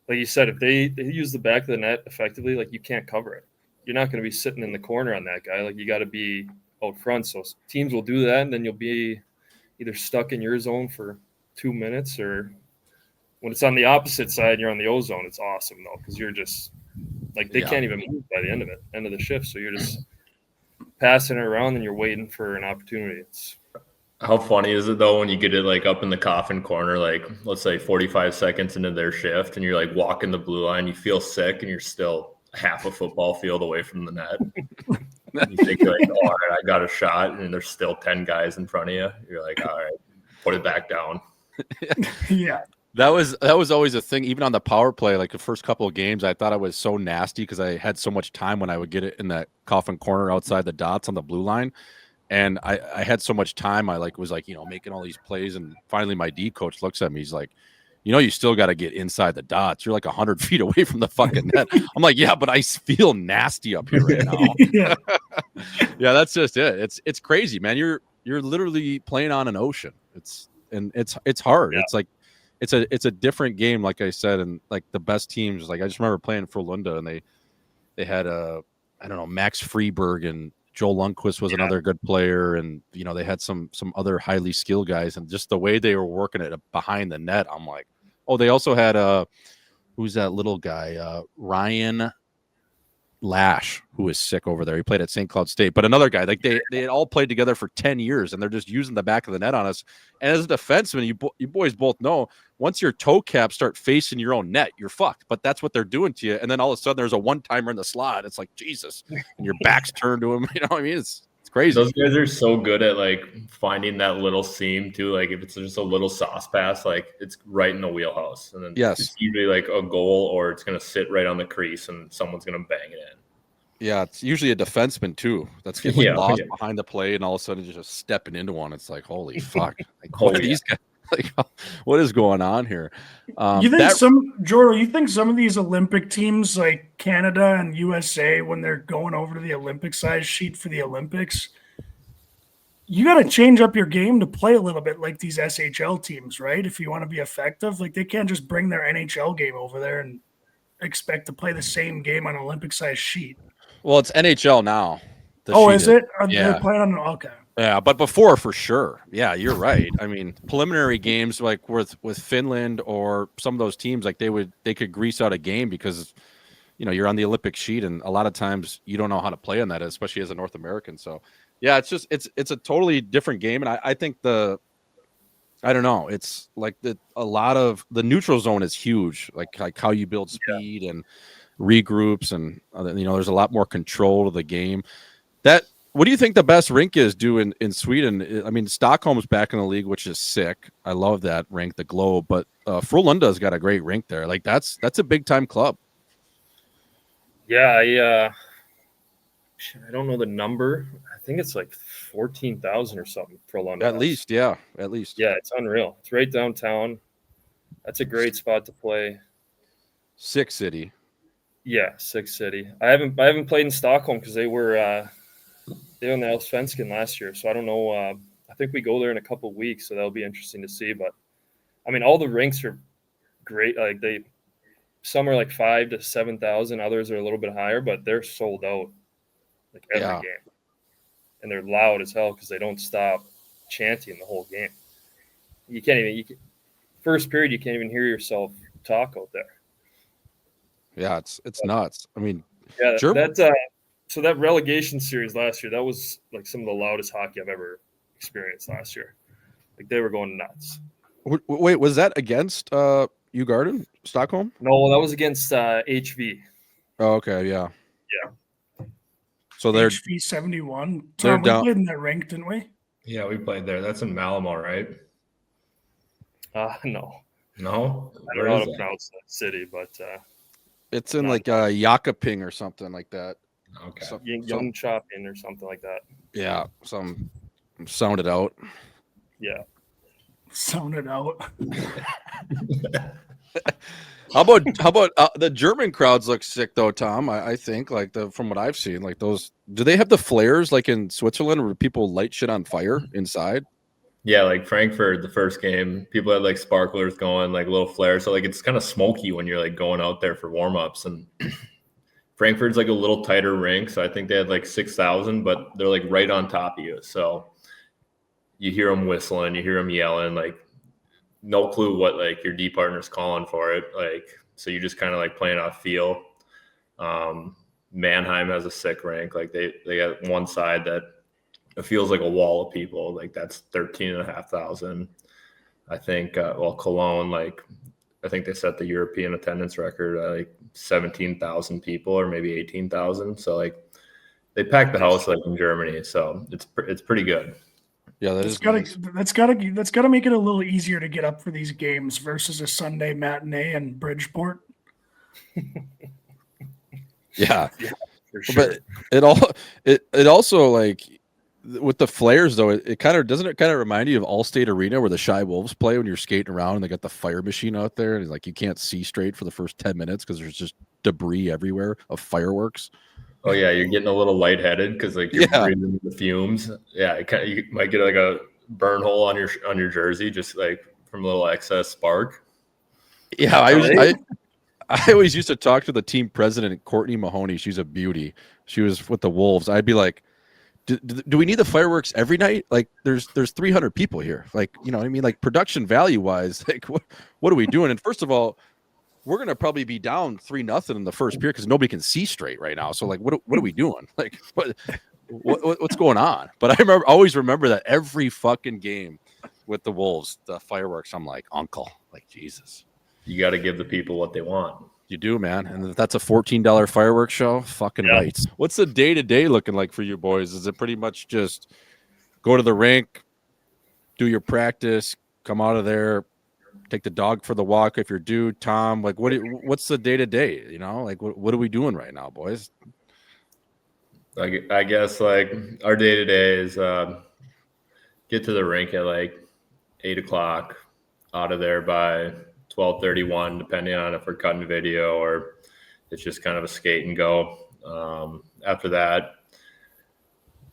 like you said, if they use the back of the net effectively, like you can't cover it. You're not going to be sitting in the corner on that guy. Like you got to be out front. So teams will do that, and then you'll be either stuck in your zone for 2 minutes, or when it's on the opposite side and you're on the O zone, it's awesome though, because you're just like they can't even move by the end of the shift. So you're just passing it around and you're waiting for an opportunity. It's how funny is it though when you get it like up in the coffin corner, like let's say 45 seconds into their shift, and you're like walking the blue line, you feel sick, and you're still half a football field away from the net. You think like, all right, I got a shot, and there's still 10 guys in front of you. You're like, all right, put it back down. Yeah. That was always a thing, even on the power play. Like the first couple of games, I thought I was so nasty because I had so much time when I would get it in that coffin corner outside the dots on the blue line. And I had so much time. I was making all these plays, and finally my D coach looks at me. He's like, you still got to get inside the dots. You're like 100 feet away from the fucking net. I'm like, yeah, but I feel nasty up here right now. Yeah. Yeah, that's just it. It's crazy, man. You're literally playing on an ocean. It's hard. Yeah. It's like it's a different game, like I said, and like the best teams. Like I just remember playing for Frölunda, and they had Max Freeberg, and Joel Lundqvist was another good player, and they had some other highly skilled guys, and just the way they were working it behind the net, I'm like, oh, they also had who's that little guy, Ryan Lash, who is sick over there. He played at St. Cloud State, but another guy, like they had all played together for 10 years, and they're just using the back of the net on us. And as a defenseman, you boys both know, once your toe caps start facing your own net, you're fucked. But that's what they're doing to you. And then all of a sudden there's a one-timer in the slot. It's like, Jesus, and your back's turned to him. You know what I mean? It's crazy. Those guys are so good at like finding that little seam too. Like if it's just a little sauce pass, like it's right in the wheelhouse. And then it's usually like a goal, or it's going to sit right on the crease and someone's going to bang it in. Yeah, it's usually a defenseman too. That's getting lost behind the play, and all of a sudden just stepping into one. It's like, holy fuck! Like, what are these guys? Like, what is going on here? You think Jordan? You think some of these Olympic teams, like Canada and USA, when they're going over to the Olympic size sheet for the Olympics, you got to change up your game to play a little bit like these SHL teams, right? If you want to be effective, like they can't just bring their NHL game over there and expect to play the same game on an Olympic size sheet. Well, it's NHL now. Is it? They're playing on okay. Yeah, but before for sure. Yeah, you're right. I mean, preliminary games like with Finland or some of those teams, like they could grease out a game because you're on the Olympic sheet, and a lot of times you don't know how to play on that, especially as a North American. So yeah, it's a totally different game, and I think I don't know, it's like a lot of the neutral zone is huge, like how you build speed and regroups, and there's a lot more control of the game. What do you think the best rink is in Sweden? I mean, Stockholm's back in the league, which is sick. I love that rink, the Globe, but Frölunda's got a great rink there. Like that's a big time club. Yeah, I don't know the number. I think it's like 14,000 or something for London. At least. Yeah, it's unreal. It's right downtown. That's a great spot to play. Sick city. Yeah, sick city. I haven't played in Stockholm because they were on the Allsvenskan last year, so I don't know. I think we go there in a couple of weeks, so that'll be interesting to see. But I mean, all the rinks are great. Like some are like 5,000 to 7,000, others are a little bit higher, but they're sold out like every game, and they're loud as hell because they don't stop chanting the whole game. You can't even first period you can't even hear yourself talk out there. Yeah, it's nuts. I mean, yeah, so that relegation series last year, that was like some of the loudest hockey I've ever experienced last year. Like they were going nuts. Wait, was that against Garden, Stockholm? No, that was against HV. Oh, okay, yeah. So they're HV 71. They're Tom, we down. played in that rink, didn't we? Yeah, we played there. That's in Malmo, right? No. No? I don't know how to pronounce that city, but it's in like Jakobing or something like that. Okay. Young Shopping or something like that. Yeah, sound it out. Yeah. Sound it out. How about the German crowds look sick though, Tom? I think from what I've seen, like those. Do they have the flares like in Switzerland where people light shit on fire inside? Yeah, like Frankfurt, the first game, people had like sparklers going, like little flares. So like it's kind of smoky when you're like going out there for warm-ups. And Frankfurt's like a little tighter rink, so I think they had like 6,000, but they're like right on top of you. So you hear them whistling, you hear them yelling, like no clue what like your D partner's calling for it. Like, so you just kind of like playing off feel. Mannheim has a sick rink. Like they got one side that it feels like a wall of people. Like that's 13,500. I think, Cologne, like I think they set the European attendance record at like 17,000 people or maybe 18,000. So like they packed the house like in Germany. So it's pretty good. Yeah, that's gotta make it a little easier to get up for these games versus a Sunday matinee in Bridgeport. Yeah, for sure. But it also like with the flares though, it kind of doesn't remind you of Allstate Arena where the Shy Wolves play when you're skating around and they got the fire machine out there and like you can't see straight for the first 10 minutes because there's just debris everywhere of fireworks. Oh yeah, you're getting a little lightheaded because like you're breathing the fumes. Yeah, you might get like a burn hole on your jersey just like from a little excess spark. Yeah, I always used to talk to the team president, Courtney Mahoney. She's a beauty. She was with the Wolves. I'd be like, do we need the fireworks every night? Like there's 300 people here. Like, you know what I mean? Like production value wise, like what are we doing? And first of all, we're going to probably be down 3-0 in the first period because nobody can see straight right now. So like, what are we doing? Like what's going on? But I always remember that every fucking game with the Wolves, the fireworks, I'm like, uncle, like Jesus. You got to give the people what they want. You do, man. And if that's a $14 fireworks show, fucking right. What's the day-to-day looking like for you boys? Is it pretty much just go to the rink, do your practice, come out of there, take the dog for the walk if you're due? Tom, like what's the day-to-day? You know, like what are we doing right now, boys? I guess like our day-to-day is get to the rink at like 8:00, out of there by 12:31, depending on if we're cutting video or it's just kind of a skate and go. After that,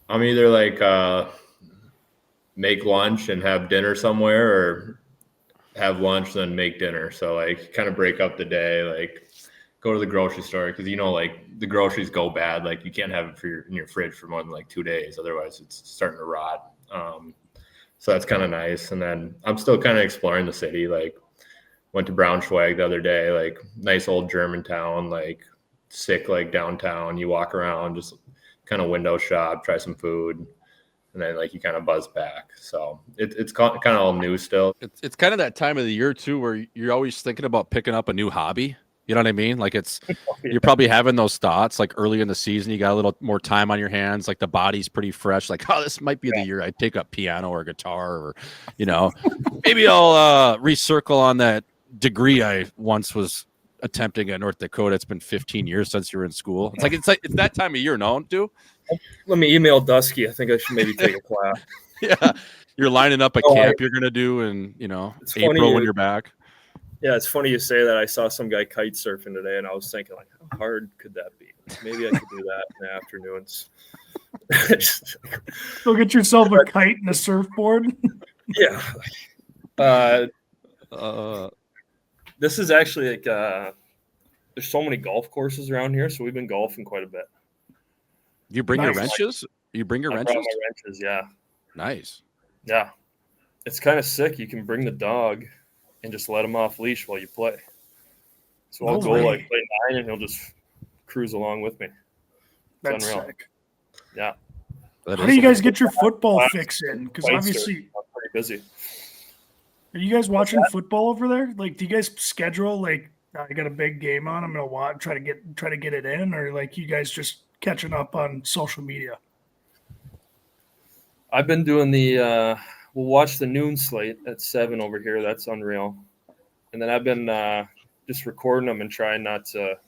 I'm either like make lunch and have dinner somewhere or have lunch then make dinner. So like kind of break up the day. Like go to the grocery store because like the groceries go bad. Like you can't have it in your fridge for more than like 2 days, otherwise it's starting to rot. So that's kind of nice. And then I'm still kind of exploring the city. Like went to Braunschweig the other day, like nice old German town, like sick, like downtown. You walk around, just kind of window shop, try some food, and then like you kind of buzz back. So it's kind of all new still. It's kind of that time of the year too, where you're always thinking about picking up a new hobby. You know what I mean? Like you're probably having those thoughts like early in the season, you got a little more time on your hands. Like the body's pretty fresh. Like, oh, this might be the year I take up piano or guitar, or, maybe I'll recircle on that degree I once was attempting at North Dakota. It's been 15 years since you were in school. It's that time of year. No, do. Let me email Dusky. I think I should maybe take a class. Yeah, you're lining up a camp you're gonna do in April when you're back. Yeah, it's funny you say that. I saw some guy kite surfing today, and I was thinking, like, how hard could that be? Maybe I could do that in the afternoons. Go get yourself a kite and a surfboard. Yeah. This is actually like there's so many golf courses around here, so we've been golfing quite a bit. You bring your wrenches? You bring your wrenches? I brought my wrenches, yeah. Nice. Yeah. It's kind of sick. You can bring the dog and just let him off leash while you play. So I'll go like play 9 and he'll just cruise along with me. That's unreal. Sick. Yeah. How do you guys get your football fix in? Because obviously I'm pretty busy. Are you guys watching football over there? Like, do you guys schedule like I got a big game on, I'm gonna try to get it in, or like you guys just catching up on social media? I've been doing we'll watch the noon slate at 7 over here. That's unreal. And then I've been just recording them and trying not to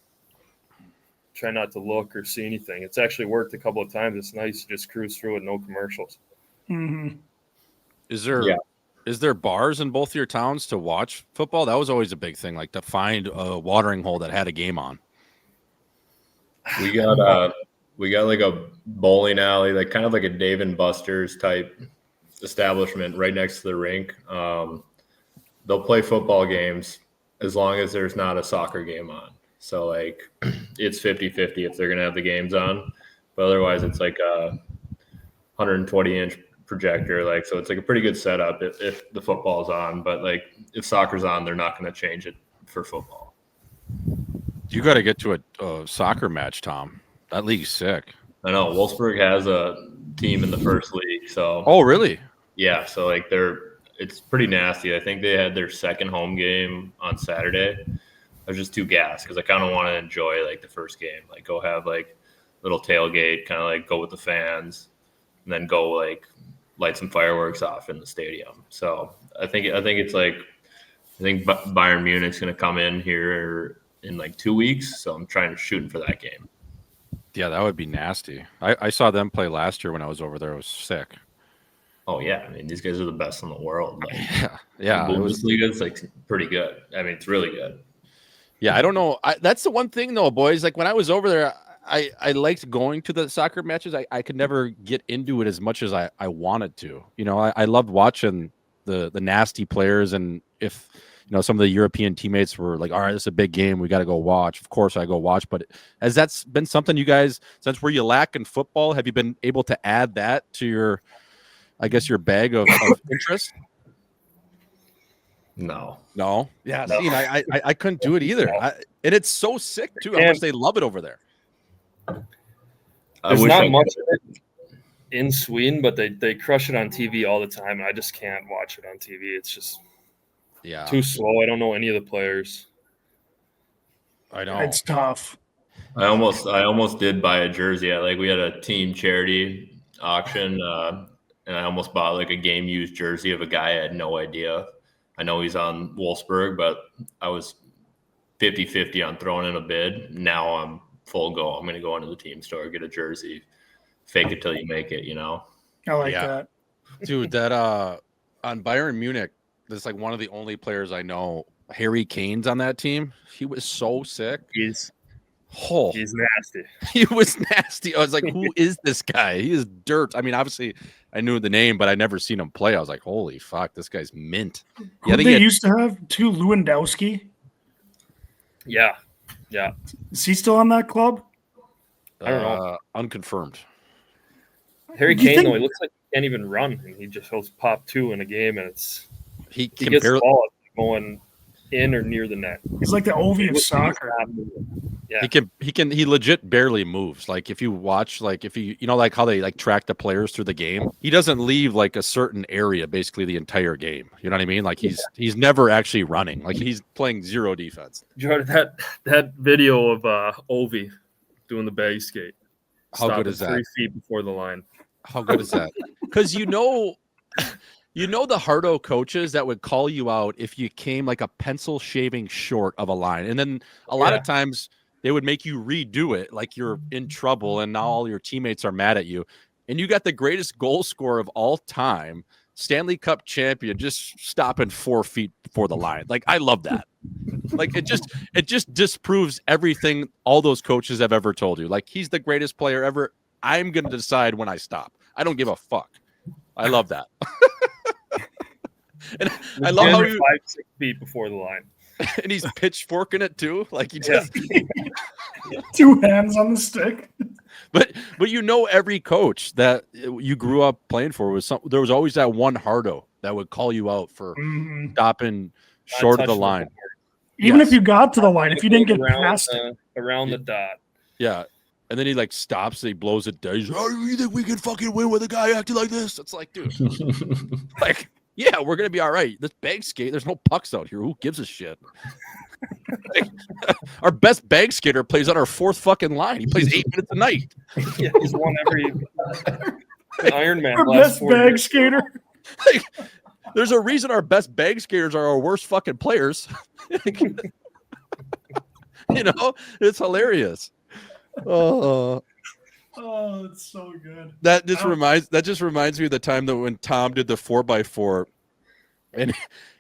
look or see anything. It's actually worked a couple of times. It's nice to just cruise through it, no commercials. Mm-hmm. Is there bars in both your towns to watch football? That was always a big thing, like to find a watering hole that had a game on. We got like a bowling alley, like kind of like a Dave and Buster's type establishment right next to the rink. They'll play football games as long as there's not a soccer game on. So like it's 50-50 if they're going to have the games on, but otherwise it's like a 120-inch projector. Like, so it's like a pretty good setup if the football's on, but like if soccer's on, they're not going to change it for football. You got to get to a soccer match, Tom. That league's sick. I know Wolfsburg has a team in the first league. So, oh, really? Yeah. So like it's pretty nasty. I think they had their second home game on Saturday. I was just too gassed because I kind of want to enjoy like the first game, like go have like little tailgate, kind of like go with the fans, and then go like light some fireworks off in the stadium. So I think Bayern Munich's going to come in here in like 2 weeks. So I'm shooting for that game. Yeah, that would be nasty. I saw them play last year when I was over there. It was sick. Oh yeah, I mean these guys are the best in the world. Like, yeah. Bundesliga is like pretty good. I mean it's really good. Yeah, I don't know. That's the one thing though, boys. Like when I was over there, I liked going to the soccer matches. I could never get into it as much as I wanted to. I loved watching the nasty players, and if some of the European teammates were like, all right, this is a big game, we got to go watch. Of course I go watch. But has that been something you guys, since where you lack in football, have you been able to add that to your bag of interest? No. Yeah. No. See, I couldn't do it either. And it's so sick too. How much they love it over there. There's not much of it in Sweden, but they crush it on TV all the time, and I just can't watch it on TV. It's just too slow. I don't know any of the players. I know it's tough. I almost did buy a jersey. We had a team charity auction, and I almost bought like a game used jersey of a guy I had no idea. I know he's on Wolfsburg, but I was 50-50 on throwing in a bid. Now I'm full go. I'm going to go into the team store, get a jersey, fake it till you make it, I like that. Dude, that on Bayern Munich, that's like one of the only players I know. Harry Kane's on that team. He was so sick. He's nasty. He was nasty. I was like, who is this guy? He is dirt. I mean, obviously I knew the name, but I never seen him play. I was like, holy fuck, this guy's mint. They used to have too, Lewandowski. Yeah. Yeah. Is he still on that club? I don't know. Unconfirmed. Harry Do you Kane, think- though, he looks like he can't even run, and he just goes pop 2 in a game, and He he can gets barely. the ball going in or near the net. He's like the Ovi of soccer. Yeah. He legit barely moves. Like if you watch, like if you like how they like track the players through the game, he doesn't leave like a certain area basically the entire game. You know what I mean? Like he's never actually running. Like he's playing zero defense. Jordan, that video of Ovi doing the bag skate. How good is that? 3 feet before the line. How good is that? Because the hardo coaches that would call you out if you came like a pencil shaving short of a line, and then a lot of times they would make you redo it, like you're in trouble, and now all your teammates are mad at you, and you got the greatest goal scorer of all time, Stanley Cup champion, just stopping 4 feet before the line. Like I love that. Like it just disproves everything all those coaches have ever told you. Like he's the greatest player ever. I'm going to decide when I stop. I don't give a fuck. I love that. And I love how 5-6 feet before the line. and he's pitchforking it too. Like he just, 2 hands on the stick. but every coach that you grew up playing for there was always that one hardo that would call you out for stopping short of the line. Even if you got to the line, if you didn't get past it. Around the dot. Yeah. And then he like stops and he blows it down. He's like, oh, you think we can fucking win with a guy acting like this? It's like, dude, like, yeah, we're going to be all right. This bag skate, there's no pucks out here. Who gives a shit? Like, our best bag skater plays on our 4th fucking line. He plays 8 minutes a night. Yeah, he's won every Iron Man. Our best bag skater. Like, there's a reason our best bag skaters are our worst fucking players. It's hilarious. Oh, it's so good. That just reminds me of the time that when Tom did the 4x4 and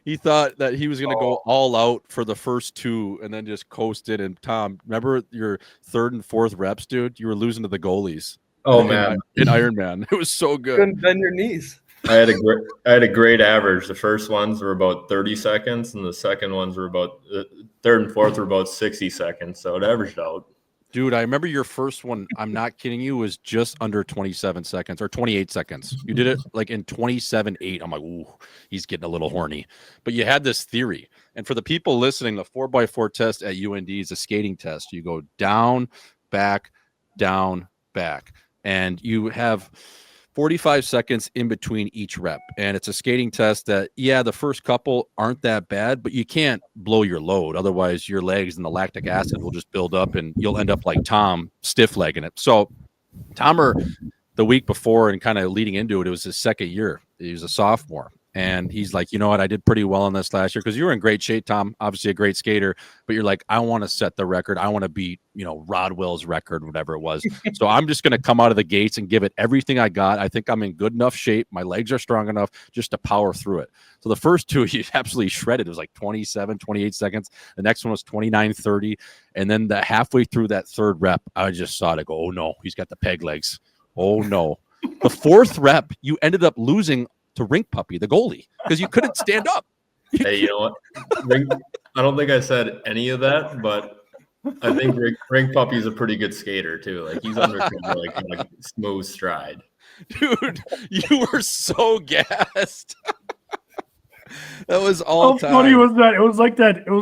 he thought that he was going to go all out for the first 2 and then just coast in. And Tom, remember your 3rd and 4th reps, dude? You were losing to the goalies. Oh man, in Iron Man, it was so good. Couldn't bend your knees. I had a great average. The first ones were about 30 seconds, and the second ones were about 3rd and 4th were about 60 seconds. So it averaged out. Dude, I remember your first one, I'm not kidding you, was just under 27 seconds or 28 seconds. You did it like in 27.8. I'm like, ooh, he's getting a little horny. But you had this theory. And for the people listening, the 4x4 test at UND is a skating test. You go down, back, and you have 45 seconds in between each rep. And it's a skating test that, the first couple aren't that bad, but you can't blow your load. Otherwise, your legs and the lactic acid will just build up and you'll end up like Tom, stiff legging it. So Tomer, the week before and kind of leading into it, it was his second year. He was a sophomore. And he's like, you know what? I did pretty well on this last year because you were in great shape, Tom, obviously a great skater, but you're like, I want to set the record. I want to beat, Rodwell's record, whatever it was. So I'm just going to come out of the gates and give it everything I got. I think I'm in good enough shape. My legs are strong enough just to power through it. So the first 2, he absolutely shredded. It was like 27, 28 seconds. The next one was 29:30. And then halfway through that 3rd rep, I just saw it go, oh no, he's got the peg legs. Oh no. The 4th rep, you ended up losing to Rink Puppy, the goalie, because you couldn't stand up. Hey, you know what? I don't think I said any of that, but I think Rink Puppy's a pretty good skater too. Like he's under like smooth stride. Dude, you were so gassed. That was all How time. funny was that? It was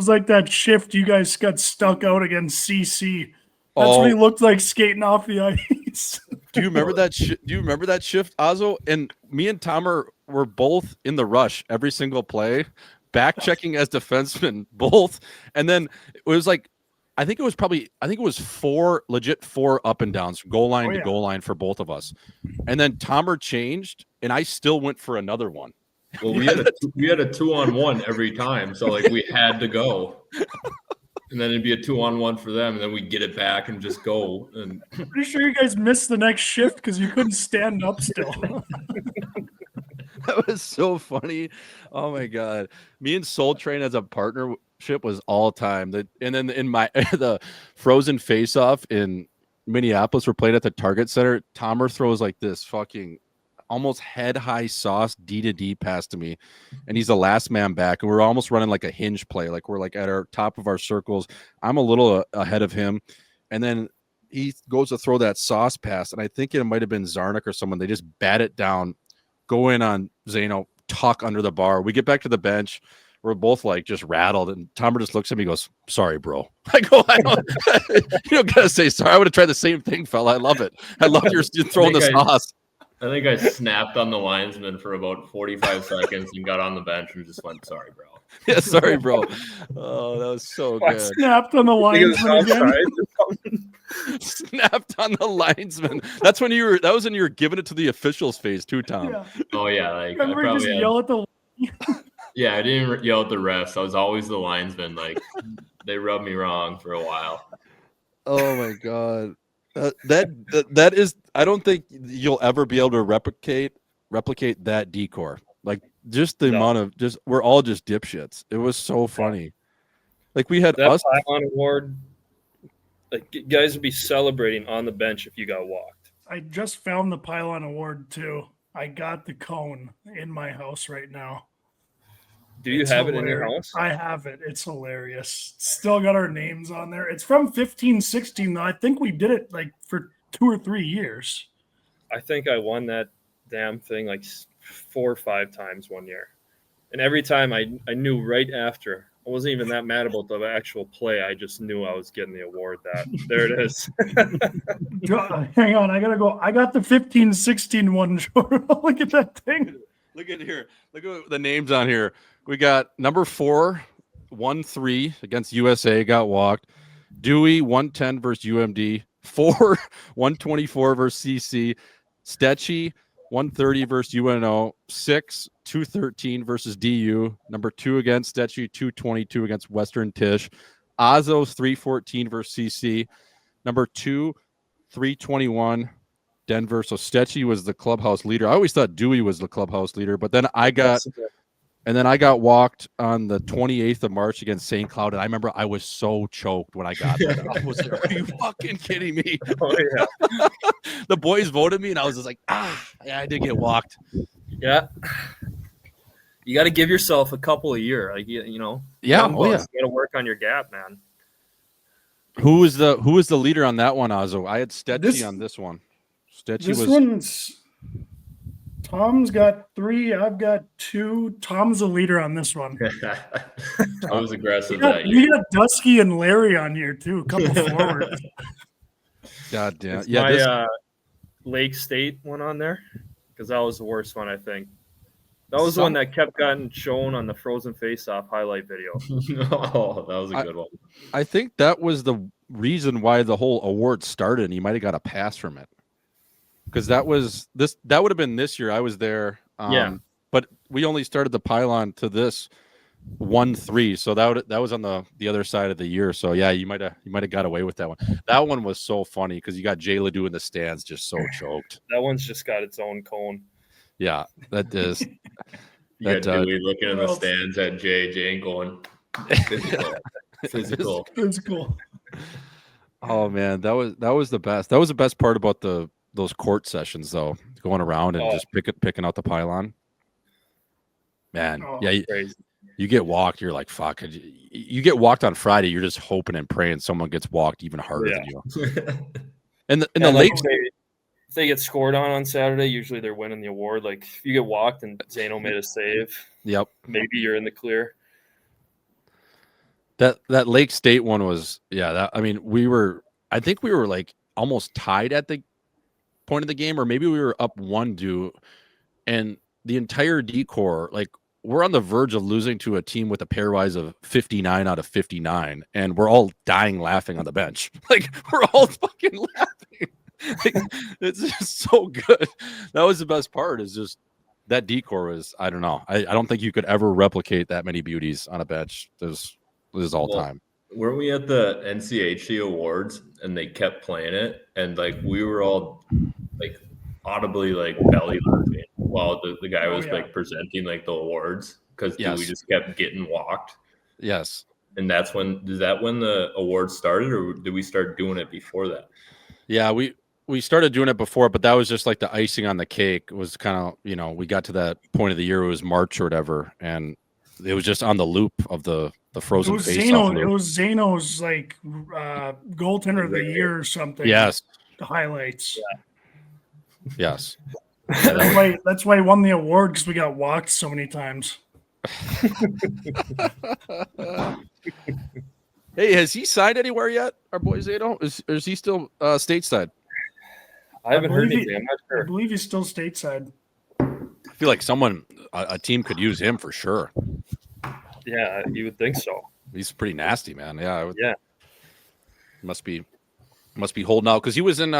like that shift you guys got stuck out against CC. That's what he looked like skating off the ice. Do you remember that? Do you remember that shift, Azo? And me and Tomer were both in the rush every single play, back checking as defensemen, both. And then it was like, I think it was 4 up and downs, goal line to goal line for both of us. And then Tomer changed, and I still went for another one. Well, we had a 2-on-1 every time, so like we had to go. And then it'd be a 2-on-1 for them, and then we'd get it back and just go. And Pretty sure you guys missed the next shift because you couldn't stand up still. That was so funny. Oh my god. Me and Soul Train as a partnership was all time. And then in the Frozen face-off in Minneapolis, we're playing at the Target Center. Tomer throws like this fucking almost head high sauce D to D pass to me, and he's the last man back, and we're almost running like a hinge play, like we're like at our top of our circles. I'm a little ahead of him, and then he goes to throw that sauce pass, and I think it might have been Zarnik or someone. They just bat it down, go in on Zeno, tuck under the bar. We get back to the bench. We're both like just rattled, and Tomer just looks at me and goes, "Sorry, bro." I go, you don't gotta say sorry. I would have tried the same thing, fella. I love it. I love you throwing the sauce. I think I snapped on the linesman for about 45 seconds and got on the bench and just went, "Sorry, bro." Yeah, sorry, bro. Oh, that was so good. Snapped on the linesman again. Snapped on the linesman. That's when you were. That was when you were giving it to the officials phase too, Tom. Yeah. Oh yeah, like Remember, I just probably yell at the. Yeah, I didn't yell at the refs. I was always the linesman. Like they rubbed me wrong for a while. Oh my god, that is. I don't think you'll ever be able to replicate that decor. Like just the amount of we're all just dipshits. It was so funny. Like we had that pylon award. Like guys would be celebrating on the bench if you got walked. I just found the pylon award too. I got the cone in my house right now. Do you have it in your house? I have it. It's hilarious. Still got our names on there. It's from 15-16 though. I think we did it like for 2 or 3 years. I think I won that damn thing like 4 or 5 times one year. And every time I knew right after. I wasn't even that mad about the actual play. I just knew I was getting the award. There it is. Hang on. I got to go. I got the 15-16 one. Look at that thing. Look at here. Look at the names on here. We got number 4, 1-3 against USA, got walked. Dewey, 110 versus UMD. 4, 124 versus CC. Stetchy, 130 versus UNO. 6, 213 versus DU. Number 2 against Stetchy, 222 against Western Tisch. Ozzo's 314 versus CC. Number 2, 321 Denver. So Stetchy was the clubhouse leader. I always thought Dewey was the clubhouse leader, but then I got walked on the 28th of March against St. Cloud, and I remember I was so choked when I got that. I was like, "Are you fucking kidding me?" Oh yeah. The boys voted me, and I was just like, yeah, I did get walked. Yeah. You got to give yourself a couple a year, like you know. Yeah, you got to work on your gap, man. Who was the leader on that one, Ozzo? I had Stetchy on this one. This one's Tom's got 3. I've got 2. Tom's the leader on this one. I was aggressive that year. You got Dusky and Larry on here too. A couple forwards. God damn. It's yeah, my Lake State one on there because that was the worst one, I think. That was the one that kept getting shown on the Frozen Face-Off highlight video. Oh, that was a good one. I think that was the reason why the whole award started, and you might have got a pass from it. Because that would have been this year. I was there. But we only started the pylon to this 1-3. So that was on the other side of the year. So yeah, you might have got away with that one. That one was so funny because you got Jay Ledoux in the stands just so choked. That one's just got its own cone. Yeah, that is. You got Dewey looking in the stands at Jay going physical. Oh man, that was the best. That was the best part about those court sessions though, going around and just picking out the pylon. Man, you get walked, you're like, fuck. You get walked on Friday, you're just hoping and praying someone gets walked even harder than you. And the late if they get scored on Saturday, usually they're winning the award. Like if you get walked and Zeno made a save, yep, maybe you're in the clear. That Lake State one was I think we were like almost tied at the point of the game, or maybe we were up 1-2, and the entire decor, like we're on the verge of losing to a team with a pairwise of 59 out of 59, and we're all dying laughing on the bench. Like we're all fucking laughing. Like, it's just so good. That was the best part, is just that decor was, I don't know. I don't think you could ever replicate that many beauties on a bench. This is all time. Weren't we at the NCHC awards and they kept playing it, and like we were all like audibly like belly laughing while the guy was like presenting like the awards, because we just kept getting walked. Yes. And that's when the awards started, or did we start doing it before that? Yeah, we we started doing it before, but that was just like the icing on the cake. It was kind of, we got to that point of the year, it was March or whatever, and it was just on the loop of the frozen face-off loop. It was Zano's like goaltender of the year or something. Yes. The highlights. Yes. That's why he won the award, because we got walked so many times. Hey, has he signed anywhere yet, our boy Zano? Is he still stateside? I haven't heard anything. I'm not sure. I believe he's still stateside. I feel like a team could use him for sure. Yeah, you would think so. He's pretty nasty, man. Yeah. Yeah. Must be holding out, because he was in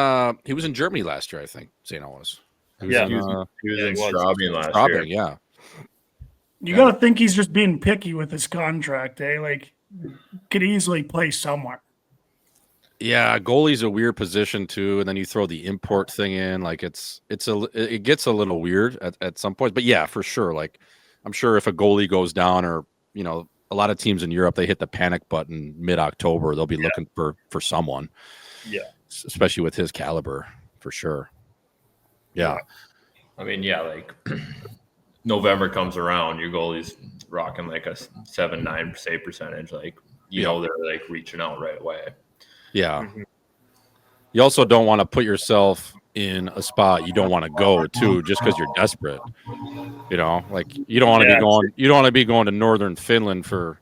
Germany last year, I think. Zano was. He was in Straubing last year. Yeah. You got to think he's just being picky with his contract, eh? Like, could easily play somewhere. Yeah, goalie's a weird position too, and then you throw the import thing in. Like it gets a little weird at some point. But yeah, for sure. Like, I'm sure if a goalie goes down, or a lot of teams in Europe, they hit the panic button mid-October. They'll be looking for someone. Yeah, especially with his caliber, for sure. Yeah. I mean, yeah, like November comes around, your goalie's rocking like a 7-9 save percentage. Like, they're like reaching out right away. Yeah. Mm-hmm. You also don't want to put yourself in a spot you don't want to go to just because you're desperate. Like, you don't want to be going to northern Finland for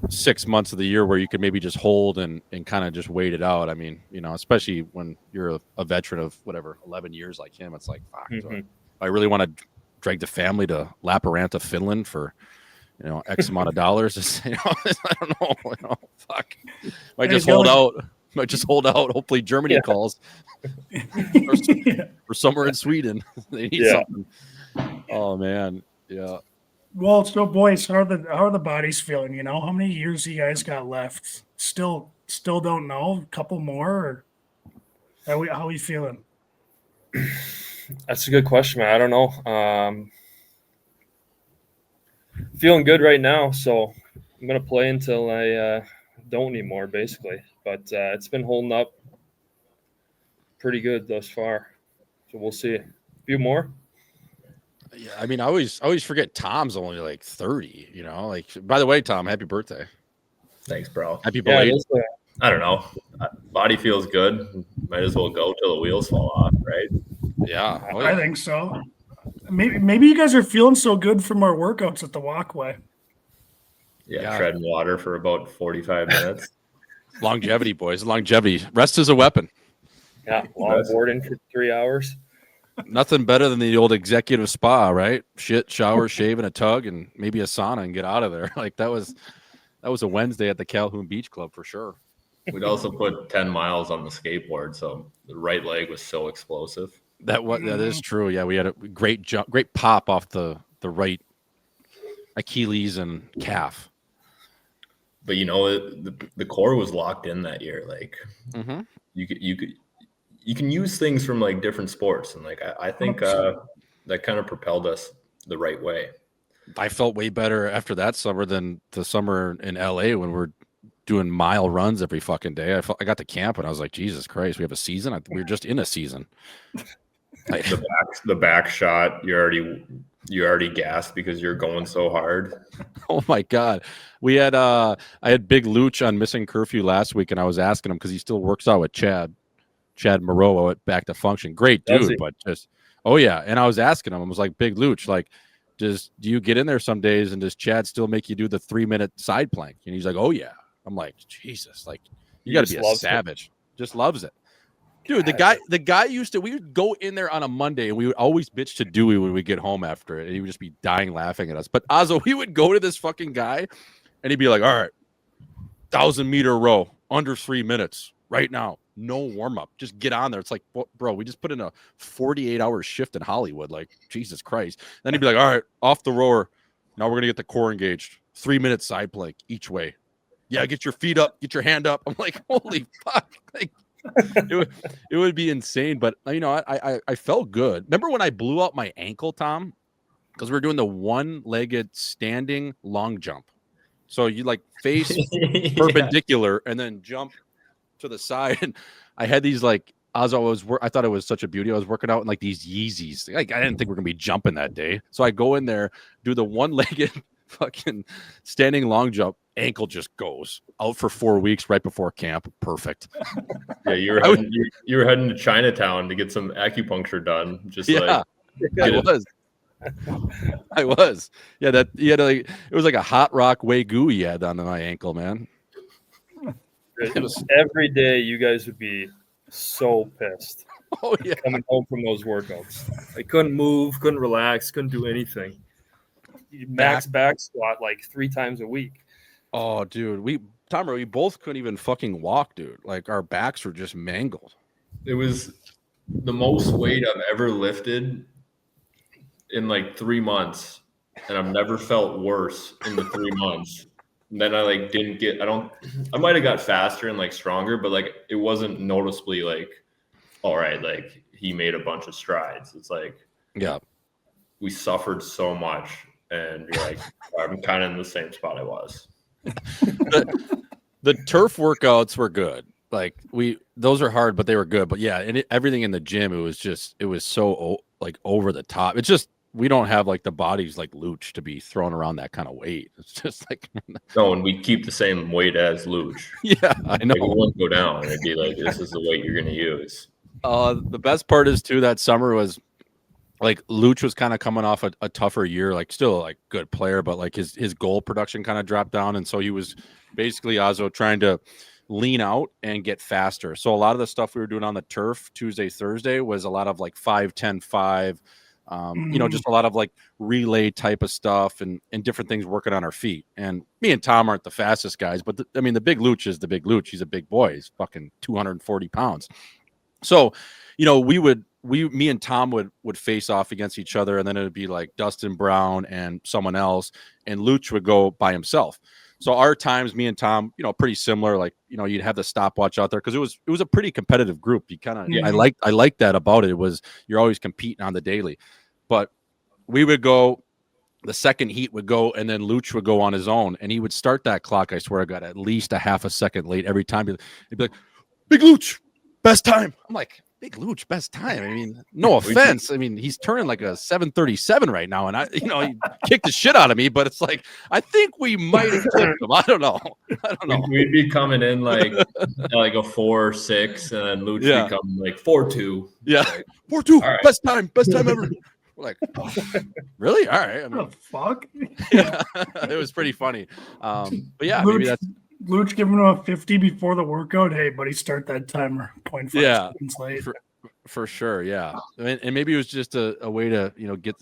6 months of the year where you could maybe just hold and kind of just wait it out. I mean, especially when you're a veteran of 11 years like him, it's like, fuck, Mm-hmm. I really want to drag the family to Lappeenranta, Finland for X amount of dollars. I don't know. Fuck. Might just hold out. Hopefully Germany calls. or somewhere in Sweden. They need something. Oh man. Yeah. Well, so boys, how are the bodies feeling? How many years you guys got left? Still don't know. A couple more, or how are we feeling? That's a good question, man. I don't know. Feeling good right now, so I'm gonna play until I don't anymore, basically. But it's been holding up pretty good thus far, so we'll see. A few more. Yeah, I mean, I always forget Tom's only like 30. Like, by the way, Tom, happy birthday! Thanks, bro. Happy belated. Yeah, I don't know. Body feels good. Might as well go till the wheels fall off, right? Yeah, I think so. Maybe you guys are feeling so good from our workouts at the walkway. Yeah. Treading water for about 45 minutes. Longevity, boys. Longevity. Rest is a weapon. Yeah, longboarding for 3 hours. Nothing better than the old executive spa, right? Shit, shower, shave, and a tug, and maybe a sauna, and get out of there. Like, that was a Wednesday at the Calhoun Beach Club for sure. We'd also put 10 miles on the skateboard, so the right leg was so explosive. That is true. Yeah, we had a great jump, great pop off the right Achilles and calf. But the core was locked in that year. Like, you can use things from like different sports, and like I think that kind of propelled us the right way. I felt way better after that summer than the summer in LA when we're doing mile runs every fucking day. I got to camp and I was like, Jesus Christ, we have a season. We were just in a season. The back shot, you already gassed because you're going so hard. Oh my God. We had I had Big Luch on Missing Curfew last week, and I was asking him because he still works out with Chad Moreau at Back to Function. Great dude, but just and I was asking him, I was like, Big Luch, like, do you get in there some days and does Chad still make you do the 3-minute side plank? And he's like, oh yeah. I'm like, Jesus, like, you got to be a savage. Just loves it. Dude, the guy we would go in there on a Monday and we would always bitch to Dewey when we get home after it. And he would just be dying laughing at us. But Ozzo, we would go to this fucking guy and he'd be like, all right, 1,000-meter row under 3 minutes right now. No warm up. Just get on there. It's like, bro, we just put in a 48-hour shift in Hollywood. Like, Jesus Christ. Then he'd be like, all right, off the rower. Now we're going to get the core engaged. 3-minute side plank each way. Yeah, get your feet up, get your hand up. I'm like, holy fuck. Like, it would be insane. But, I felt good. Remember when I blew out my ankle, Tom? Because we were doing the one-legged standing long jump. So you, like, face perpendicular and then jump to the side. And I had these, like, I thought it was such a beauty. I was working out in like these Yeezys. Like I didn't think we were gonna be jumping that day. So I go in there, do the one-legged fucking standing long jump. Ankle just goes out for 4 weeks right before camp. Perfect. Yeah, you were heading to Chinatown to get some acupuncture done. Just Yeah, I was. Yeah, it was like a hot rock Wagyu he had on my ankle, man. Every day you guys would be so pissed. Oh yeah, coming home from those workouts. I couldn't move, couldn't relax, couldn't do anything. Max back squat like 3 times a week. Oh, dude, we both couldn't even fucking walk, dude. Like our backs were just mangled. It was the most weight I've ever lifted in like 3 months, and I've never felt worse in the 3 months. And then I like didn't get. I might have got faster and like stronger, but like it wasn't noticeably like, all right, like he made a bunch of strides. It's like, yeah, we suffered so much, and you're like, I'm kind of in the same spot I was. The turf workouts were good. Like those are hard, but they were good. But yeah, and everything in the gym, it was so like over the top. It's just we don't have like the bodies like Luch to be throwing around that kind of weight. It's just like no, and we keep the same weight as Luch. Yeah, I know. Like, we won't go down. It'd be like this is the weight you're going to use. The best part is too that summer was like Luch was kind of coming off a tougher year, like still like good player, but like his goal production kind of dropped down, and so he was basically trying to lean out and get faster. So a lot of the stuff we were doing on the turf Tuesday, Thursday was a lot of like 5-10-5. Just a lot of like relay type of stuff and different things working on our feet. And me and Tom aren't the fastest guys, but the big Luch is the big Luch. He's a big boy. He's fucking 240 pounds. So, me and Tom would face off against each other, and then it would be like Dustin Brown and someone else, and Luch would go by himself. So our times, me and Tom, pretty similar. Like, you'd have the stopwatch out there because it was a pretty competitive group. You kind of, I like that about it. It was you're always competing on the daily, but we would go. The second heat would go, and then Luch would go on his own, and he would start that clock. I swear to God, at least a half a second late every time. He'd be like, "Big Luch, best time." I'm like, Big Luch, best time. I mean, no offense. I mean, he's turning like a 737 right now, and he kicked the shit out of me. But it's like I think we might have clipped him. I don't know. We'd be coming in like a 4.6, and then Luch become like 4.2. Yeah, like, 4.2. Right. Best time ever. We're like, oh, really? All right. What the fuck? Yeah, it was pretty funny. But yeah, Luch, maybe that's. Luch giving him a 50 before the workout. Hey, buddy, start that timer. 0.5 seconds late. For sure, yeah. And maybe it was just a way to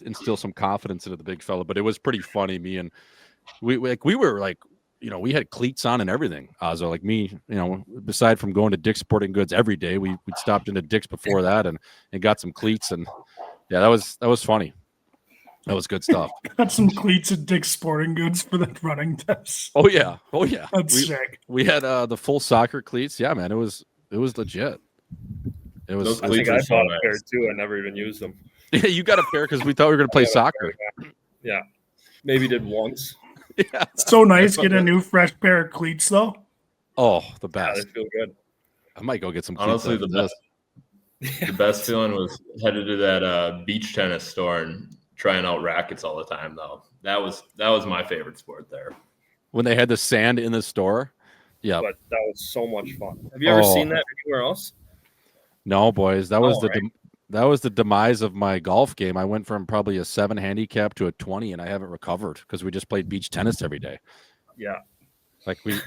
instill some confidence into the big fella. But it was pretty funny. Me and we were like, we had cleats on and everything. Ozzo, like me, aside from going to Dick's Sporting Goods every day, we'd stopped into Dick's before that and got some cleats, and yeah, that was funny. That was good stuff. Got some cleats at Dick's Sporting Goods for the running test. Oh yeah. That's sick. We had the full soccer cleats. Yeah, man, it was legit. It was. I think I bought a pair too. I never even used them. Yeah, you got a pair because we thought we were gonna play soccer. Yeah, maybe did once. Yeah, it's so nice getting a new fresh pair of cleats though. Oh, the best. Yeah, they feel good. I might go get some cleats. Honestly, the best feeling was headed to that beach tennis store and trying out rackets all the time, though. That was my favorite sport there. When they had the sand in the store. Yeah. But that was so much fun. Have you ever seen that anywhere else? No, boys. That was the demise of my golf game. I went from probably a 7 handicap to a 20, and I haven't recovered because we just played beach tennis every day. Yeah. Like we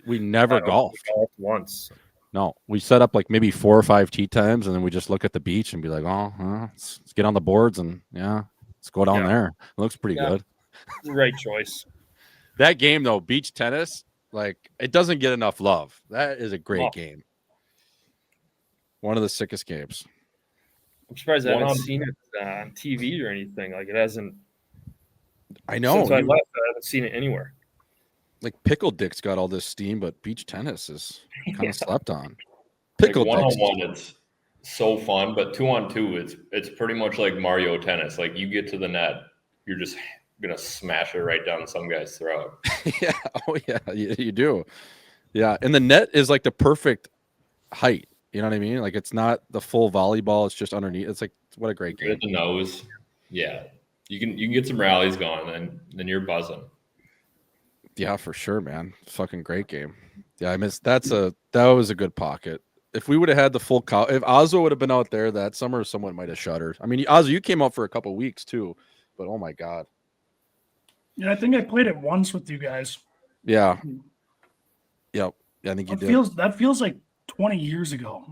never golfed once. No, we set up like maybe 4 or 5 tee times, and then we just look at the beach and be like, let's get on the boards and let's go down there. It looks pretty good. Right choice. That game though, beach tennis, like it doesn't get enough love. That is a great game. One of the sickest games. I'm surprised I haven't seen it on TV or anything. Like it hasn't. I know. Since I left, I haven't seen it anywhere. Like Pickle Dick's got all this steam, but beach tennis is kind of slept on. Pickle like 1-on-1, it's so fun, but 2-on-2, it's pretty much like Mario Tennis. Like you get to the net, you're just gonna smash it right down some guy's throat. Yeah, oh yeah, you do. Yeah, and the net is like the perfect height. You know what I mean? Like it's not the full volleyball. It's just underneath. It's like what a great Right game. at the nose. Yeah. You can get some rallies going, and then you're buzzing. Yeah, for sure, man. Fucking great game. Yeah, I missed. That was a good pocket. If we would have had the full if Ozzo would have been out there that summer, someone might have shuddered. I mean, Ozzo, you came out for a couple weeks too, but oh my god. Yeah, I think I played it once with you guys. Yeah. Yep. Yeah, I think you did. That feels like 20 years ago.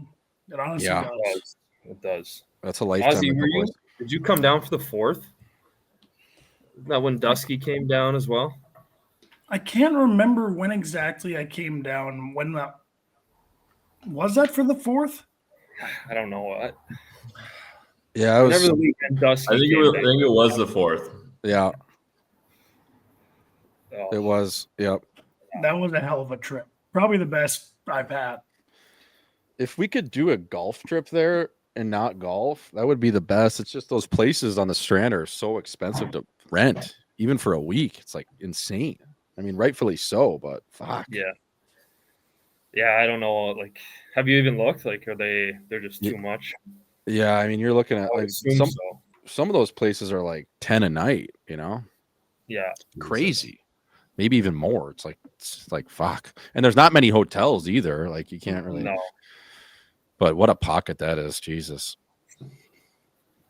It honestly does. It does. That's a lifetime. Ozzy, did you come down for the 4th? Isn't that when Dusky came down as well? I can't remember when exactly I came down. When that was that for the 4th? I don't know. Yeah, it was. Whenever the weekend Dusky. I think it was the 4th. Yeah. Oh. It was. Yep. That was a hell of a trip. Probably the best I've had. If we could do a golf trip there and not golf, that would be the best. It's just those places on the Strand are so expensive to rent, even for a week. It's like insane. I mean, rightfully so, but fuck. Yeah. Yeah, I don't know. Like, have you even looked? Like, they're just too much? Yeah, I mean, you're looking at like some of those places are like 10 a night, you know? Yeah. Crazy. Maybe even more. It's like fuck. And there's not many hotels either. Like you can't really. No. But what a pocket that is, Jesus.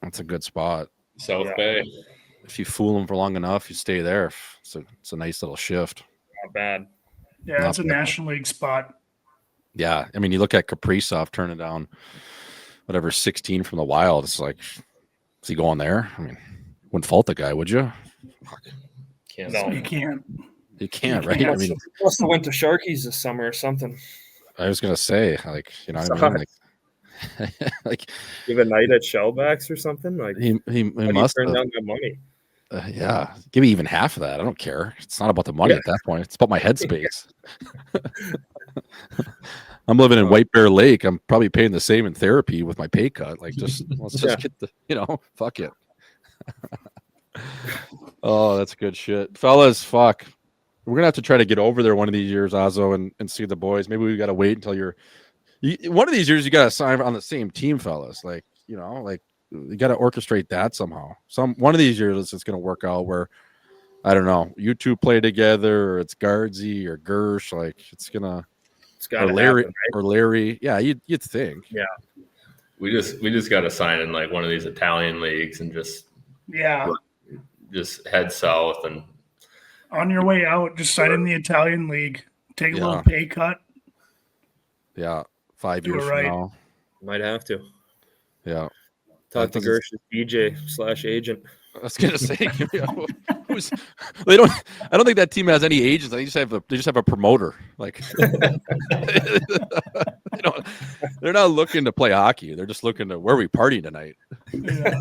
That's a good spot. South Bay. If you fool them for long enough, you stay there. It's a nice little shift. Not bad. Yeah, it's a National League spot. Yeah, I mean, you look at Kaprizov turning down whatever 16 from the Wild. It's like, is he going there? I mean, wouldn't fault the guy, would you? Can't. No, you can't. You can't, right? I mean, must have went to Sharkies this summer or something. I was gonna say, like, you know, what I mean, like, like, give a night at Shellbacks or something. Like he must turn have. down that money. Yeah, give me even half of that. I don't care. It's not about the money at that point. It's about my headspace. I'm living in White Bear Lake. I'm probably paying the same in therapy with my pay cut. Like, let's just get the, fuck it. Oh, that's good shit, fellas. Fuck, we're gonna have to try to get over there one of these years, Ozzo, and see the boys. Maybe we gotta wait until one of these years. You gotta sign on the same team, fellas. Like, like. You got to orchestrate that somehow. One of these years, it's going to work out where, I don't know, you two play together, or it's Guardsy or Gersh. Like it's got Larry happen, right? or Larry. Yeah, you'd think. Yeah, we just got to sign in like one of these Italian leagues and just head south and on your way out, just sign in the Italian league. Take a little pay cut. Yeah, 5 years from now, might have to. Yeah. Talk to Gersh's DJ/agent. I was gonna say, they don't. I don't think that team has any agents. They just have a promoter. Like, they're not looking to play hockey. They're just looking to where we party tonight. Yeah.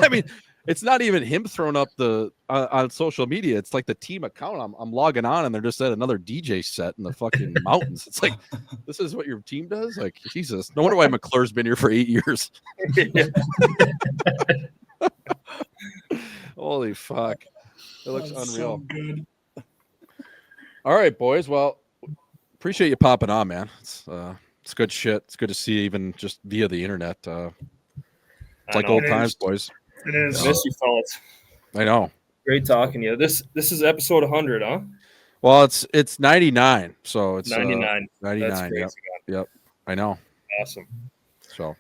I mean, it's not even him throwing up on social media. It's like the team account. I'm logging on and they're just at another DJ set in the fucking mountains. It's like, this is what your team does? Like, Jesus. No wonder why McClure's been here for 8 years. Holy fuck. It looks unreal. So good. All right, boys. Well, appreciate you popping on, man. It's good shit. It's good to see even just via the internet. It's like old times, boys. It is. Miss you, fellas. I know. Great talking to you. This is episode 100, huh? Well, it's 99, so it's 99. 99. That's crazy, yep. I know. Awesome. So,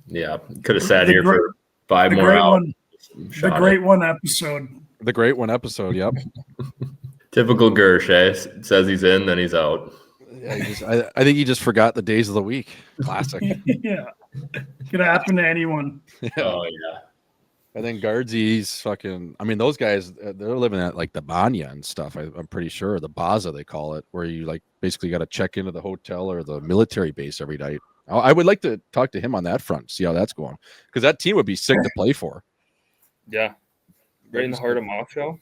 yeah, could have sat here for 5 more hours. The great one episode. The great one episode. Yep. Typical Gersh, eh? Says he's in, then he's out. Yeah, I think he just forgot the days of the week. Classic. Yeah, could happen to anyone. Yeah. Oh yeah. And then Guardsy's fucking. I mean, those guys, they're living at like the Banya and stuff. I'm pretty sure the Baza they call it, where you like basically got to check into the hotel or the military base every night. I would like to talk to him on that front, see how that's going, because that team would be sick to play for. Yeah, right in the heart of Moscow.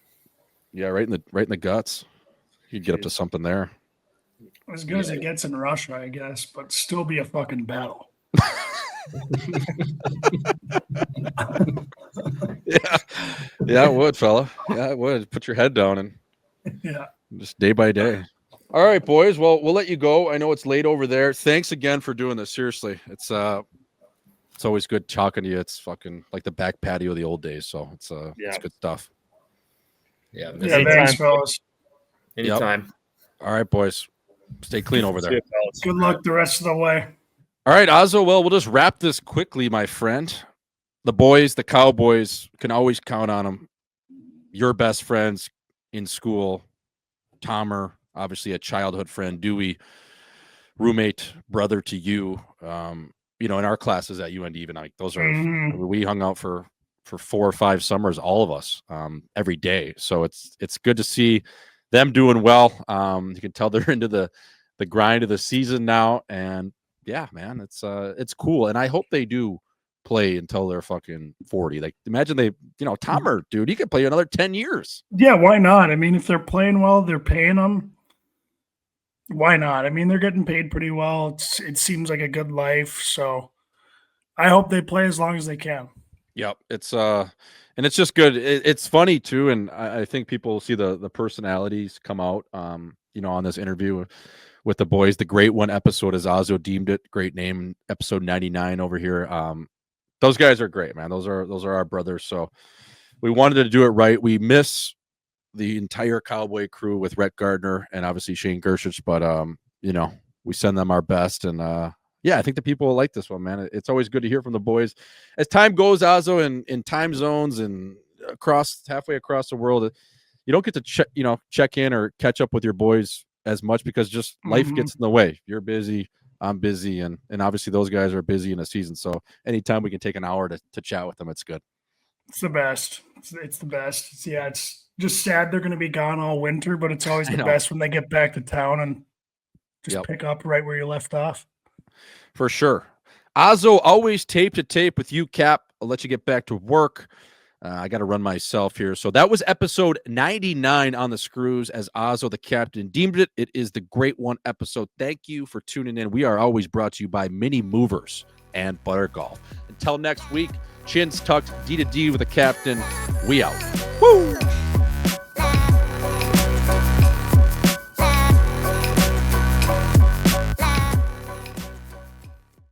Yeah, right in the guts. You'd get up to something there. As good as it gets in Russia, I guess, but still be a fucking battle. Yeah, it would, fella. Yeah, it would. Put your head down and yeah, just day by day. All right, boys. Well, we'll let you go. I know it's late over there. Thanks again for doing this. Seriously, it's always good talking to you. It's fucking like the back patio of the old days. So it's good stuff. Yeah. Yeah, thanks, fellas. Anytime. All right, boys. Stay clean over there. Good luck the rest of the way. All right, Ozzo. Well, we'll just wrap this quickly, my friend. The boys, the Cowboys, can always count on them. Your best friends in school, Tomer, obviously a childhood friend, Dewey, roommate, brother to you. In our classes at UND, even like those are we hung out for 4 or 5 summers, all of us, every day. So it's good to see them doing well. You can tell they're into the grind of the season now, and yeah, man, it's cool. And I hope they do play until they're fucking 40. Like, imagine Tomer, dude, he could play another 10 years. Yeah, why not? I mean, if they're playing well, they're paying them. Why not? I mean, they're getting paid pretty well. It seems like a good life. So I hope they play as long as they can. Yep. It's and it's just good. It's funny too. And I think people see the personalities come out, on this interview with the boys. The Great One episode, as Ozzo deemed it, great name, episode 99 over here. Those guys are great, man. Those are our brothers. So we wanted to do it right. We miss the entire Cowboy crew with Rhett Gardner and obviously Shane Gershich, but we send them our best. And I think the people will like this one, man. It's always good to hear from the boys as time goes, Ozzo, in time zones and halfway across the world. You don't get to check in or catch up with your boys as much because just life gets in the way. You're busy, I'm busy, and obviously those guys are busy in a season. So anytime we can take an hour to chat with them, it's good. It's the best. It's the best. It's just sad they're going to be gone all winter, but it's always the best when they get back to town and just pick up right where you left off. For sure. Ozzo, always tape to tape with you, Cap. I'll let you get back to work. I got to run myself here. So that was episode 99 on the Screws, as Ozzo, the captain, deemed it. It is the Great One episode. Thank you for tuning in. We are always brought to you by Mini Movers and Butter Golf. Until next week, chins tucked, D to D with the captain. We out. Woo!